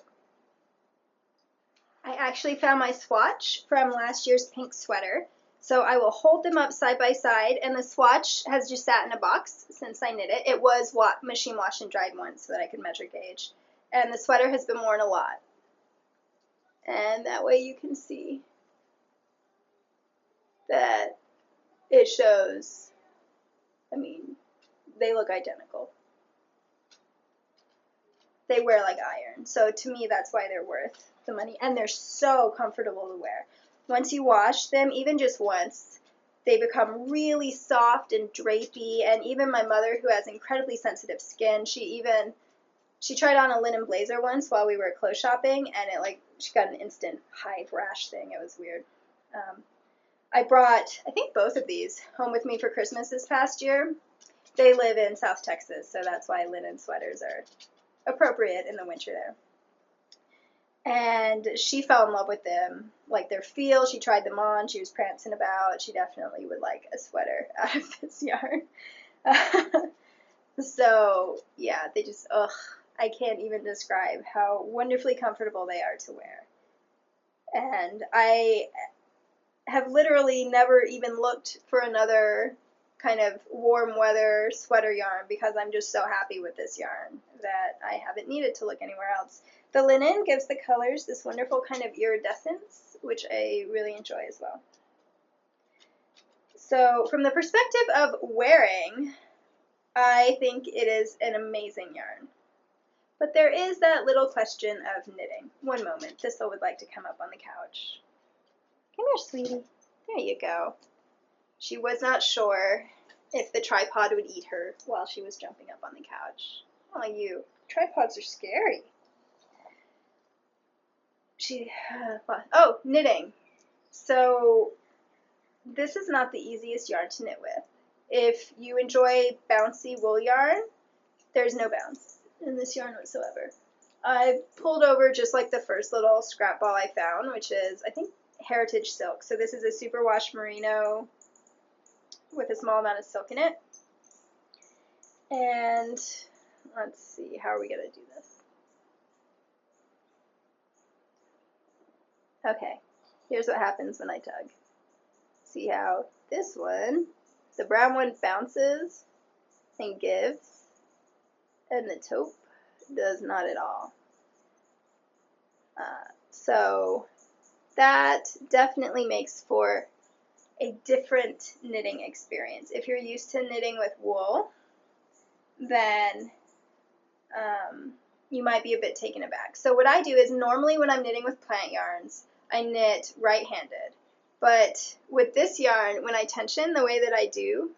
I actually found my swatch from last year's pink sweater. So I will hold them up side by side, and the swatch has just sat in a box since I knit it. It was machine washed and dried once so that I could measure gauge. And the sweater has been worn a lot. And that way you can see that it shows, I mean, they look identical. They wear like iron. So to me, that's why they're worth the money. And they're so comfortable to wear. Once you wash them, even just once, they become really soft and drapey. And even my mother, who has incredibly sensitive skin, she tried on a linen blazer once while we were clothes shopping, and she got an instant hive rash thing. It was weird. I brought, I think, both of these home with me for Christmas this past year. They live in South Texas, so that's why linen sweaters are appropriate in the winter there. And she fell in love with them, like their feel. She tried them on. She was prancing about. She definitely would like a sweater out of this yarn. So, yeah, they just, I can't even describe how wonderfully comfortable they are to wear. And I have literally never even looked for another kind of warm weather sweater yarn because I'm just so happy with this yarn that I haven't needed to look anywhere else. The linen gives the colors this wonderful kind of iridescence, which I really enjoy as well. So from the perspective of wearing, I think it is an amazing yarn. But there is that little question of knitting. One moment, Thistle would like to come up on the couch. Come here, sweetie. There you go. She was not sure if the tripod would eat her while she was jumping up on the couch. Oh, you. Tripods are scary. Knitting. So this is not the easiest yarn to knit with. If you enjoy bouncy wool yarn, there's no bounce in this yarn whatsoever. I pulled over just like the first little scrap ball I found, which is, I think, Heritage Silk. So this is a superwash merino with a small amount of silk in it. And let's see, how are we going to do this? Okay, here's what happens when I tug. See how this one, the brown one, bounces and gives, and the taupe does not at all. So that definitely makes for a different knitting experience. If you're used to knitting with wool, then you might be a bit taken aback. So what I do is normally when I'm knitting with plant yarns, I knit right-handed. But with this yarn, when I tension the way that I do,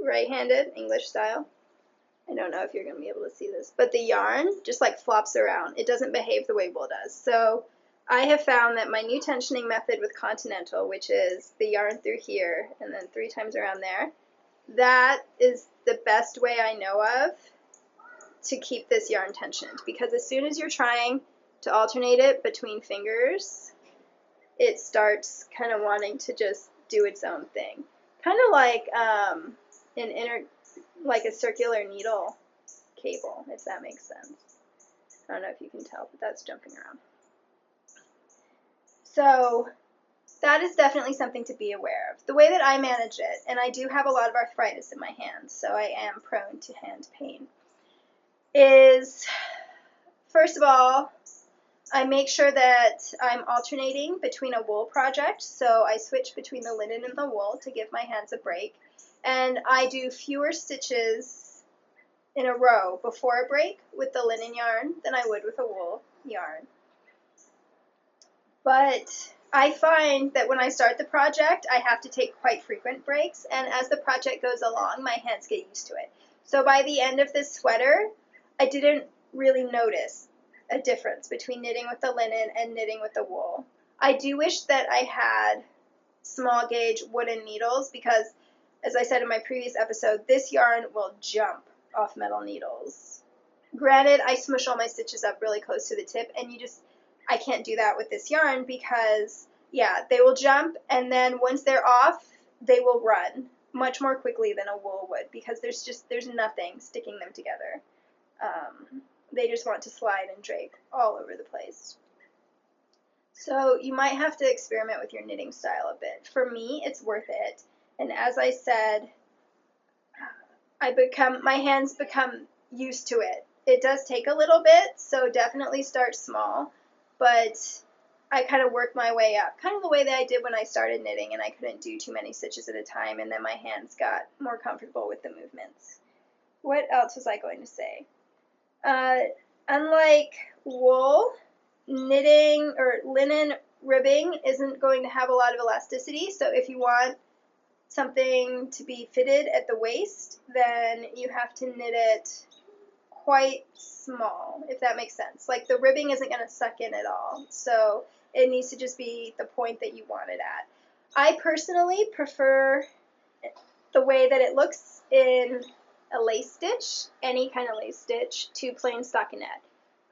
right-handed, English style, I don't know if you're going to be able to see this, but the yarn just like flops around. It doesn't behave the way wool does. So I have found that my new tensioning method with Continental, which is the yarn through here and then 3 times around there, that is the best way I know of to keep this yarn tensioned. Because as soon as you're trying to alternate it between fingers, it starts kind of wanting to just do its own thing. Kind of like like a circular needle cable, if that makes sense. I don't know if you can tell, but that's jumping around. So that is definitely something to be aware of. The way that I manage it, and I do have a lot of arthritis in my hands, so I am prone to hand pain, is, first of all, I make sure that I'm alternating between a wool project, so I switch between the linen and the wool to give my hands a break, and I do fewer stitches in a row before a break with the linen yarn than I would with a wool yarn. But I find that when I start the project, I have to take quite frequent breaks, and as the project goes along, my hands get used to it. So by the end of this sweater, I didn't really notice a difference between knitting with the linen and knitting with the wool. I do wish that I had small gauge wooden needles because, as I said in my previous episode, this yarn will jump off metal needles. Granted, I smush all my stitches up really close to the tip, and I can't do that with this yarn because, yeah, they will jump, and then once they're off, they will run much more quickly than a wool would because there's nothing sticking them together. They just want to slide and drape all over the place. So you might have to experiment with your knitting style a bit. For me, it's worth it. And as I said, my hands become used to it. It does take a little bit, so definitely start small, but I kind of work my way up, kind of the way that I did when I started knitting and I couldn't do too many stitches at a time, and then my hands got more comfortable with the movements. What else was I going to say? Unlike wool, knitting or linen ribbing isn't going to have a lot of elasticity, so if you want something to be fitted at the waist, then you have to knit it quite small, if that makes sense. Like the ribbing isn't going to suck in at all, so it needs to just be the point that you want it at. I personally prefer the way that it looks in a lace stitch, any kind of lace stitch, to plain stockinette.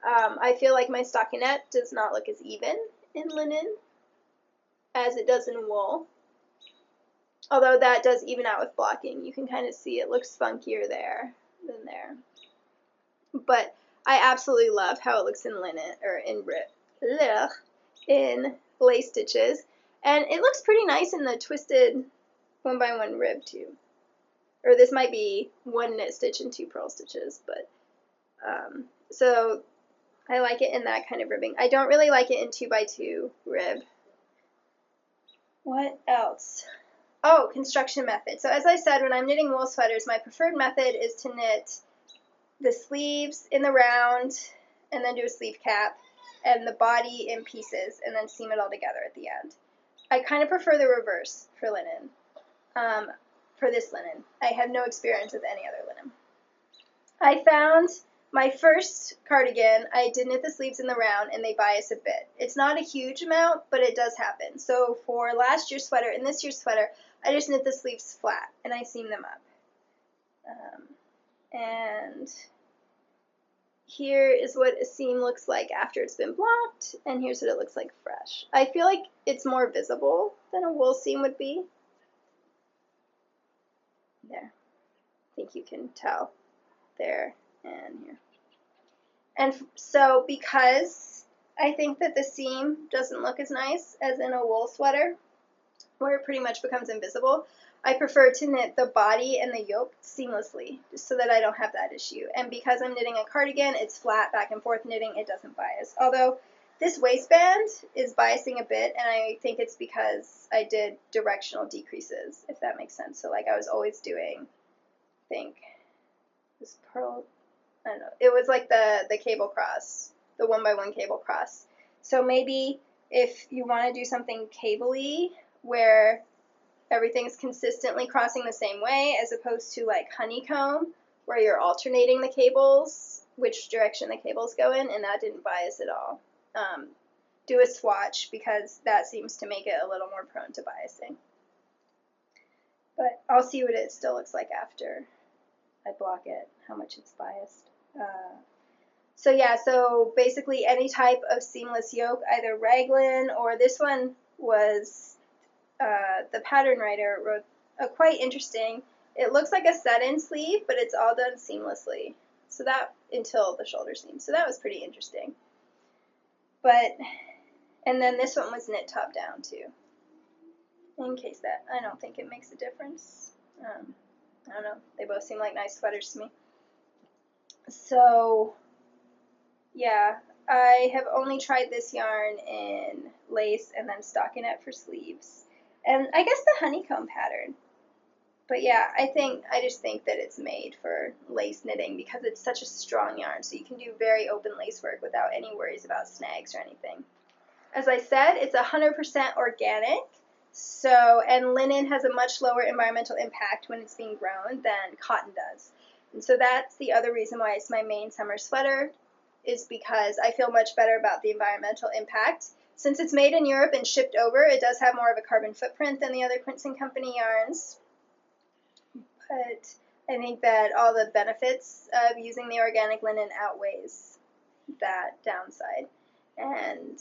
I feel like my stockinette does not look as even in linen as it does in wool. Although that does even out with blocking. You can kind of see it looks funkier there than there. But I absolutely love how it looks in linen, or in lace stitches. And it looks pretty nice in the twisted 1x1 rib too. Or this might be 1 knit stitch and 2 purl stitches, but so I like it in that kind of ribbing. I don't really like it in 2x2 rib. What else? Oh, construction method. So as I said, when I'm knitting wool sweaters, my preferred method is to knit the sleeves in the round and then do a sleeve cap, and the body in pieces, and then seam it all together at the end. I kind of prefer the reverse for linen, for this linen. I have no experience with any other linen. I found my first cardigan, I did knit the sleeves in the round, and they bias a bit. It's not a huge amount, but it does happen. So for last year's sweater and this year's sweater, I just knit the sleeves flat, and I seam them up. And here is what a seam looks like after it's been blocked, and here's what it looks like fresh. I feel like it's more visible than a wool seam would be. There. I think you can tell. There and here. And so because I think that the seam doesn't look as nice as in a wool sweater, where it pretty much becomes invisible, I prefer to knit the body and the yoke seamlessly, just so that I don't have that issue. And because I'm knitting a cardigan, it's flat back and forth knitting, it doesn't bias. Although this waistband is biasing a bit, and I think it's because I did directional decreases, if that makes sense. So like I was always doing, I think, this pearl, I don't know, it was like the cable cross, the 1x1 cable cross. So maybe if you want to do something cable-y where everything's consistently crossing the same way, as opposed to like honeycomb, where you're alternating the cables, which direction the cables go in, and that didn't bias at all. Do a swatch, because that seems to make it a little more prone to biasing. But I'll see what it still looks like after I block it, how much it's biased. So yeah, so basically any type of seamless yoke, either raglan, or this one was, the pattern writer wrote a quite interesting, it looks like a set-in sleeve, but it's all done seamlessly. So that, until the shoulder seam. So that was pretty interesting. But, and then this one was knit top down too. In case that, I don't think it makes a difference. I don't know, they both seem like nice sweaters to me. So, yeah, I have only tried this yarn in lace and then stockinette for sleeves. And I guess the honeycomb pattern. But yeah, I just think that it's made for lace knitting because it's such a strong yarn, so you can do very open lace work without any worries about snags or anything. As I said, it's 100% organic, so, and linen has a much lower environmental impact when it's being grown than cotton does. And so that's the other reason why it's my main summer sweater, is because I feel much better about the environmental impact. Since it's made in Europe and shipped over, it does have more of a carbon footprint than the other Quince & Company yarns. But I think that all the benefits of using the organic linen outweighs that downside. And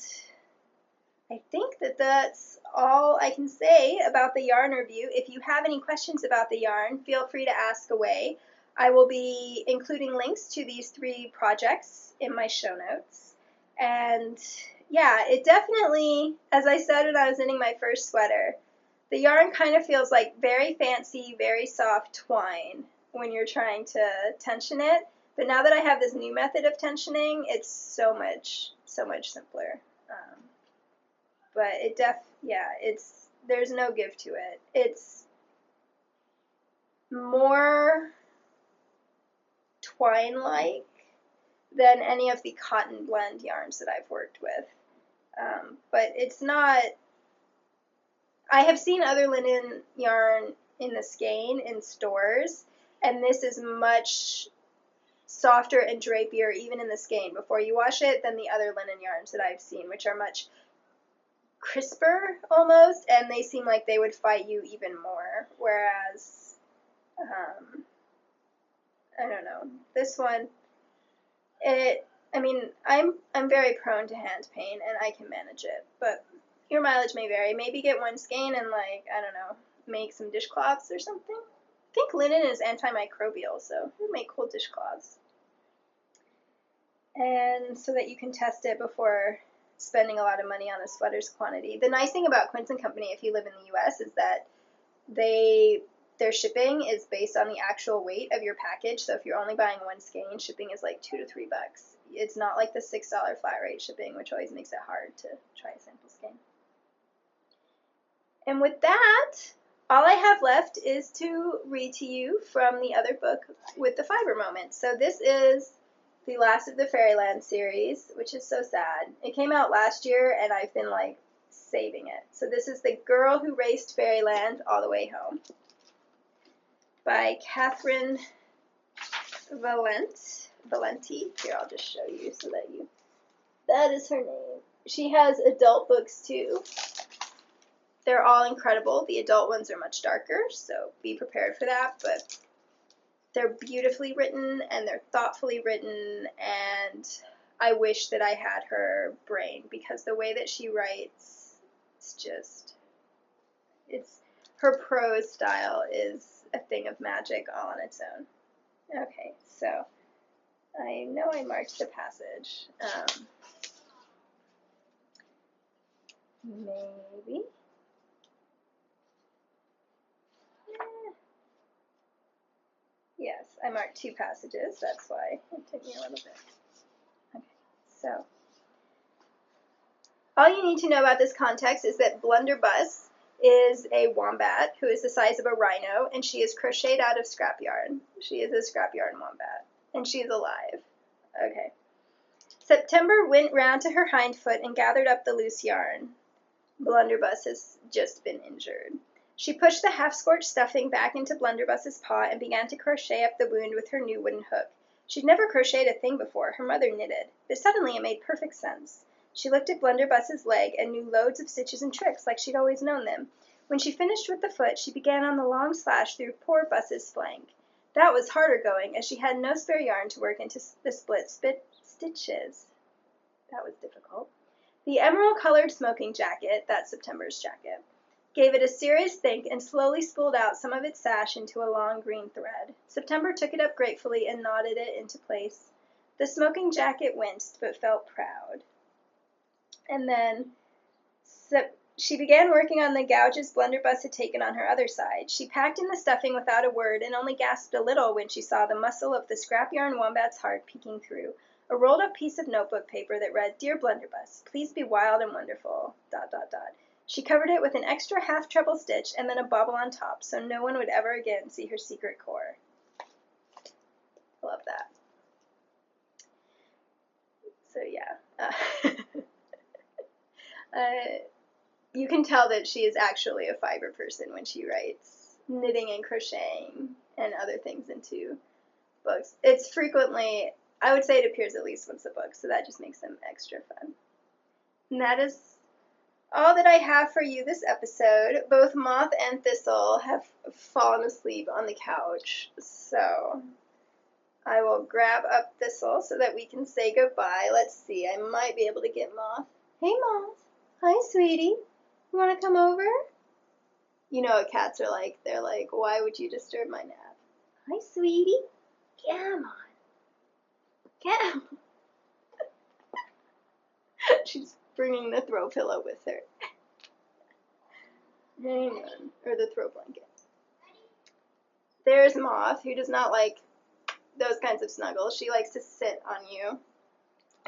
I think that that's all I can say about the yarn review. If you have any questions about the yarn, feel free to ask away. I will be including links to these 3 projects in my show notes. And yeah, it definitely, as I said when I was knitting my first sweater, the yarn kind of feels like very fancy, very soft twine when you're trying to tension it. But now that I have this new method of tensioning, it's so much simpler. But it there's no give to it. It's more twine-like than any of the cotton blend yarns that I've worked with. But it's not, I have seen other linen yarn in the skein in stores, and this is much softer and drapier even in the skein before you wash it than the other linen yarns that I've seen, which are much crisper almost, and they seem like they would fight you even more, whereas I don't know, this one, I'm very prone to hand pain and I can manage it, but your mileage may vary. Maybe get one skein and, like, I don't know, make some dishcloths or something. I think linen is antimicrobial, so you make cool dishcloths. And so that you can test it before spending a lot of money on a sweater's quantity. The nice thing about Quince & Company, if you live in the US, is that their shipping is based on the actual weight of your package. So if you're only buying one skein, shipping is like $2 to $3. It's not like the $6 flat rate shipping, which always makes it hard to try a sample skein. And with that, all I have left is to read to you from the other book with the fiber moment. So this is the last of the Fairyland series, which is so sad. It came out last year, and I've been, like, saving it. So this is The Girl Who Raced Fairyland All the Way Home by Cathrynne Valente. Here, I'll just show you so that you... That is her name. She has adult books, too. They're all incredible. The adult ones are much darker, so be prepared for that, but they're beautifully written, and they're thoughtfully written, and I wish that I had her brain, because the way that she writes, her prose style is a thing of magic all on its own. Okay, so I know I marked the passage. Maybe. Yes, I marked 2 passages. That's why it took me a little bit. Okay, so all you need to know about this context is that Blunderbuss is a wombat who is the size of a rhino, and she is crocheted out of scrap yarn. She is a scrap yarn wombat, and she is alive. Okay. September went round to her hind foot and gathered up the loose yarn. Blunderbuss has just been injured. She pushed the half-scorched stuffing back into Blunderbuss's paw and began to crochet up the wound with her new wooden hook. She'd never crocheted a thing before. Her mother knitted. But suddenly it made perfect sense. She looked at Blunderbuss's leg and knew loads of stitches and tricks like she'd always known them. When she finished with the foot, she began on the long slash through poor Buss's flank. That was harder going, as she had no spare yarn to work into the split stitches. That was difficult. The emerald-colored smoking jacket, that's September's jacket, gave it a serious think and slowly spooled out some of its sash into a long green thread. September took it up gratefully and knotted it into place. The smoking jacket winced, but felt proud. And then she began working on the gouges Blunderbuss had taken on her other side. She packed in the stuffing without a word and only gasped a little when she saw the muscle of the scrap yarn wombat's heart peeking through. A rolled-up piece of notebook paper that read, "Dear Blunderbuss, please be wild and wonderful, ... She covered it with an extra half-treble stitch and then a bobble on top, so no one would ever again see her secret core. I love that. So yeah. You can tell that she is actually a fiber person when she writes knitting and crocheting and other things into books. It's frequently, I would say it appears at least once a book, so that just makes them extra fun. And that is all that I have for you this episode. Both Moth and Thistle have fallen asleep on the couch, so I will grab up Thistle so that we can say goodbye. Let's see, I might be able to get Moth. Hey, Moth. Hi, sweetie. You want to come over? You know what cats are like. They're like, why would you disturb my nap? Hi, sweetie. Come on. Come on. She's bringing the throw pillow with her. Hang on. Or the throw blanket. There's Moth, who does not like those kinds of snuggles. She likes to sit on you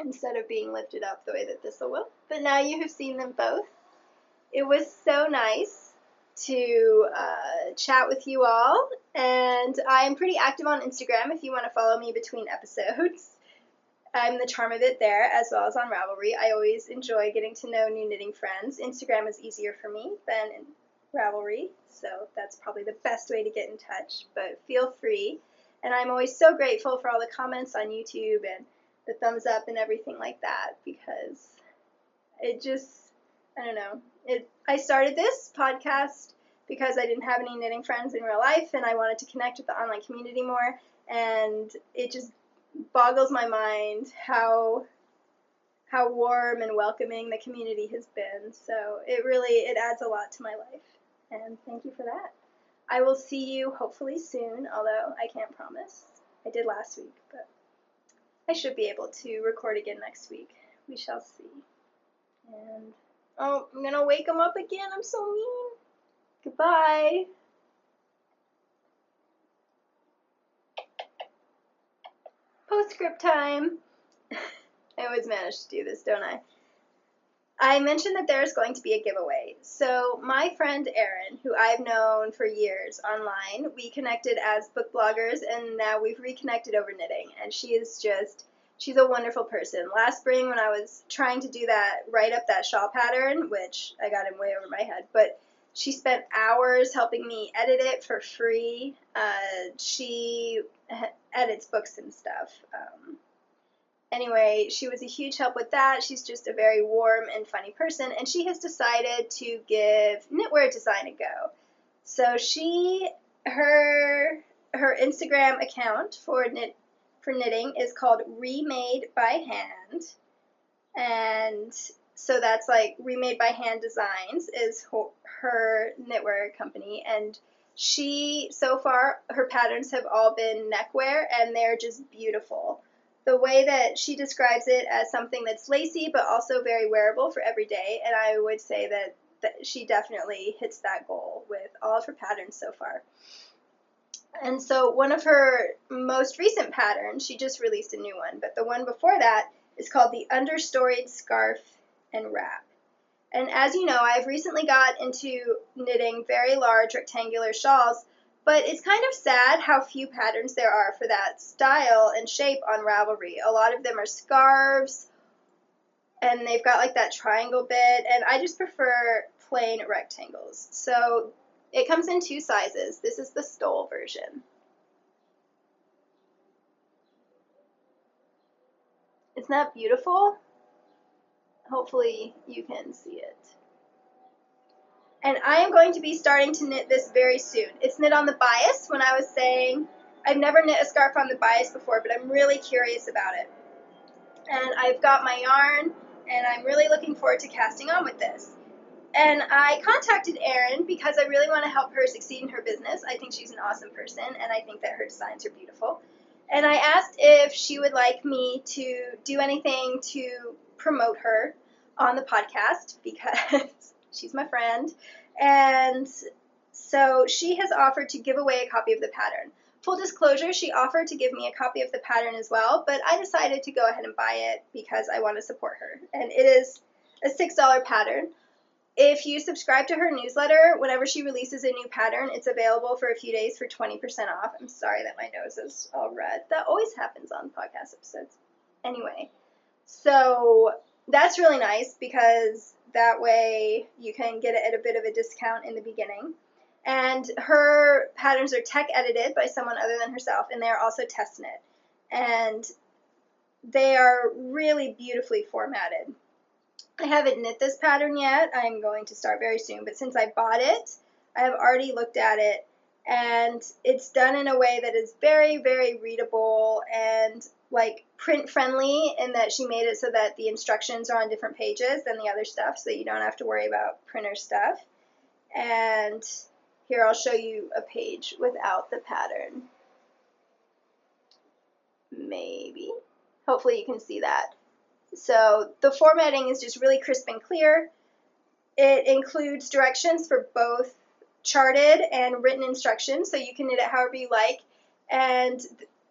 instead of being lifted up the way that Thistle will. But now you have seen them both. It was so nice to chat with you all, and I am pretty active on Instagram if you want to follow me between episodes. I'm the charm of it there, as well as on Ravelry. I always enjoy getting to know new knitting friends. Instagram is easier for me than Ravelry, so that's probably the best way to get in touch, but feel free. And I'm always so grateful for all the comments on YouTube and the thumbs up and everything like that, because it just, I don't know. I started this podcast because I didn't have any knitting friends in real life, and I wanted to connect with the online community more, and it just boggles my mind how warm and welcoming the community has been. So it adds a lot to my life, and thank you for that. I will see you hopefully soon, although I can't promise. I did last week, but I should be able to record again next week. We shall see. And oh, I'm gonna wake him up again. I'm so mean. Goodbye. Postscript time. I always manage to do this, don't I? I mentioned that there's going to be a giveaway. So my friend Erin, who I've known for years online, we connected as book bloggers, and now we've reconnected over knitting. And she She's a wonderful person. Last spring when I was trying to do that, write up that shawl pattern, which I got in way over my head, but she spent hours helping me edit it for free. She edits books and stuff. Anyway, she was a huge help with that. She's just a very warm and funny person, and she has decided to give knitwear design a go. So her Instagram account for knitting is called Remade by Hand, and so that's like Remade by Hand Designs is her knitwear company, and so far her patterns have all been neckwear, and they're just beautiful. The way that she describes it as something that's lacy but also very wearable for every day, and I would say that she definitely hits that goal with all of her patterns so far. And so one of her most recent patterns, she just released a new one, but the one before that is called the Understoried Scarf and Wrap. And as you know, I've recently got into knitting very large rectangular shawls, but it's kind of sad how few patterns there are for that style and shape on Ravelry. A lot of them are scarves, and they've got like that triangle bit, and I just prefer plain rectangles. So it comes in 2 sizes. This is the stole version. Isn't that beautiful? Hopefully you can see it. And I am going to be starting to knit this very soon. It's knit on the bias. When I was saying I've never knit a scarf on the bias before, but I'm really curious about it. And I've got my yarn, and I'm really looking forward to casting on with this. And I contacted Erin because I really want to help her succeed in her business. I think she's an awesome person, and I think that her designs are beautiful. And I asked if she would like me to do anything to promote her on the podcast because she's my friend. And so she has offered to give away a copy of the pattern. Full disclosure, she offered to give me a copy of the pattern as well, but I decided to go ahead and buy it because I want to support her. And it is a $6 pattern. If you subscribe to her newsletter, whenever she releases a new pattern, it's available for a few days for 20% off. I'm sorry that my nose is all red. That always happens on podcast episodes. Anyway, so that's really nice because that way you can get it at a bit of a discount in the beginning. And her patterns are tech edited by someone other than herself, and they're also test knit. And they are really beautifully formatted. I haven't knit this pattern yet. I'm going to start very soon, but since I bought it, I have already looked at it, and it's done in a way that is very, very readable and like print friendly, in that she made it so that the instructions are on different pages than the other stuff, so that you don't have to worry about printer stuff. And here I'll show you a page without the pattern. Maybe. Hopefully you can see that. So the formatting is just really crisp and clear. It includes directions for both charted and written instructions, so you can knit it however you like. And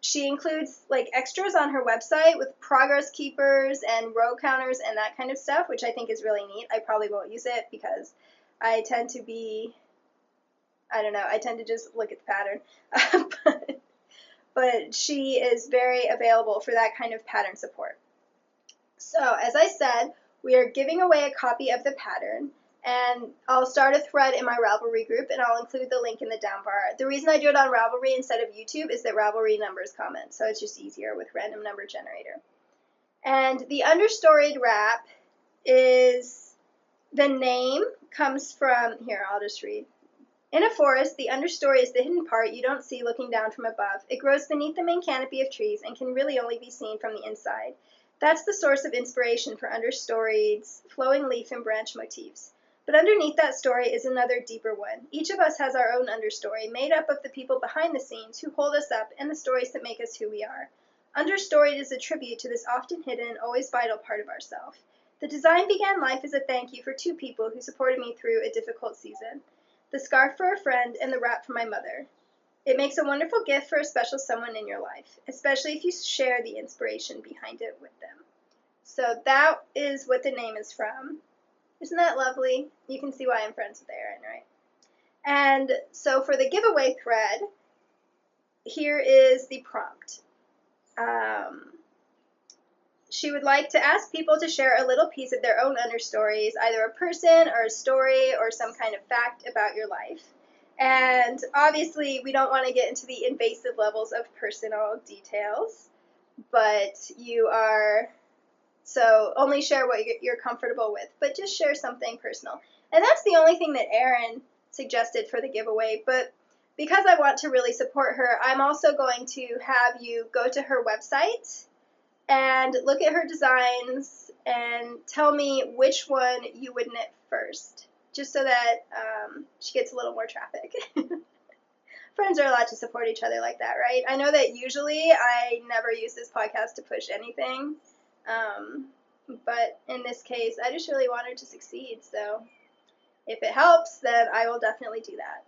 she includes like extras on her website with progress keepers and row counters and that kind of stuff, which I think is really neat. I probably won't use it because I tend to be, I don't know, I tend to just look at the pattern. But she is very available for that kind of pattern support. So, as I said, we are giving away a copy of the pattern, and I'll start a thread in my Ravelry group, and I'll include the link in the down bar. The reason I do it on Ravelry instead of YouTube is that Ravelry numbers comment, so it's just easier with random number generator. And the understoried wrap is, the name comes from, here, I'll just read. In a forest, the understory is the hidden part you don't see looking down from above. It grows beneath the main canopy of trees and can really only be seen from the inside. That's the source of inspiration for understoried's flowing leaf and branch motifs. But underneath that story is another deeper one. Each of us has our own understory, made up of the people behind the scenes who hold us up and the stories that make us who we are. Understoried is a tribute to this often hidden, always vital part of ourself. The design began life as a thank you for 2 people who supported me through a difficult season. The scarf for a friend and the wrap for my mother. It makes a wonderful gift for a special someone in your life, especially if you share the inspiration behind it with them. So that is what the name is from. Isn't that lovely? You can see why I'm friends with Erin, right? And so for the giveaway thread, here is the prompt. she would like to ask people to share a little piece of their own understories, either a person or a story or some kind of fact about your life. And obviously, we don't want to get into the invasive levels of personal details, but so only share what you're comfortable with, but just share something personal. And that's the only thing that Erin suggested for the giveaway, but because I want to really support her, I'm also going to have you go to her website and look at her designs and tell me which one you would knit first, just so that she gets a little more traffic. Friends are allowed to support each other like that, right? I know that usually I never use this podcast to push anything, but in this case, I just really want her to succeed, so if it helps, then I will definitely do that.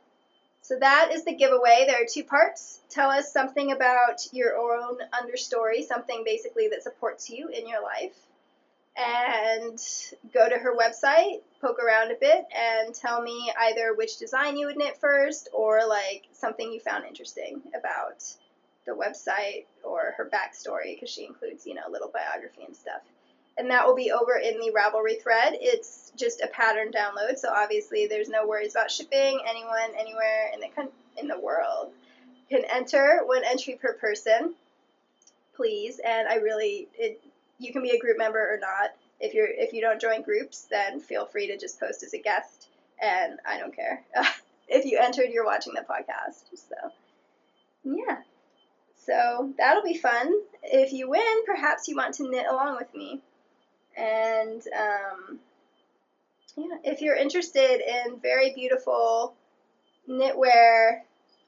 So that is the giveaway. There are 2 parts. Tell us something about your own understory, something basically that supports you in your life, and go to her website, poke around a bit, and tell me either which design you would knit first or like something you found interesting about the website or her backstory, because she includes, a little biography and stuff. And that will be over in the Ravelry thread. It's just a pattern download, so obviously there's no worries about shipping. Anyone, anywhere in the world can enter, 1 entry per person, please. And you can be a group member or not. If you don't join groups, then feel free to just post as a guest, and I don't care. If you entered, you're watching the podcast. So, yeah. So that'll be fun. If you win, perhaps you want to knit along with me. And if you're interested in very beautiful knitwear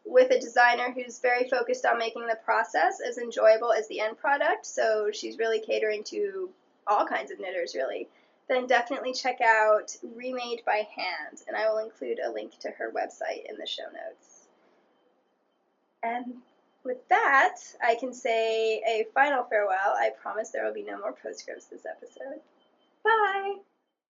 with a designer who's very focused on making the process as enjoyable as the end product, so she's really catering to all kinds of knitters, really, then definitely check out Remade by Hand, and I will include a link to her website in the show notes. And with that, I can say a final farewell. I promise there will be no more postscripts this episode. Bye!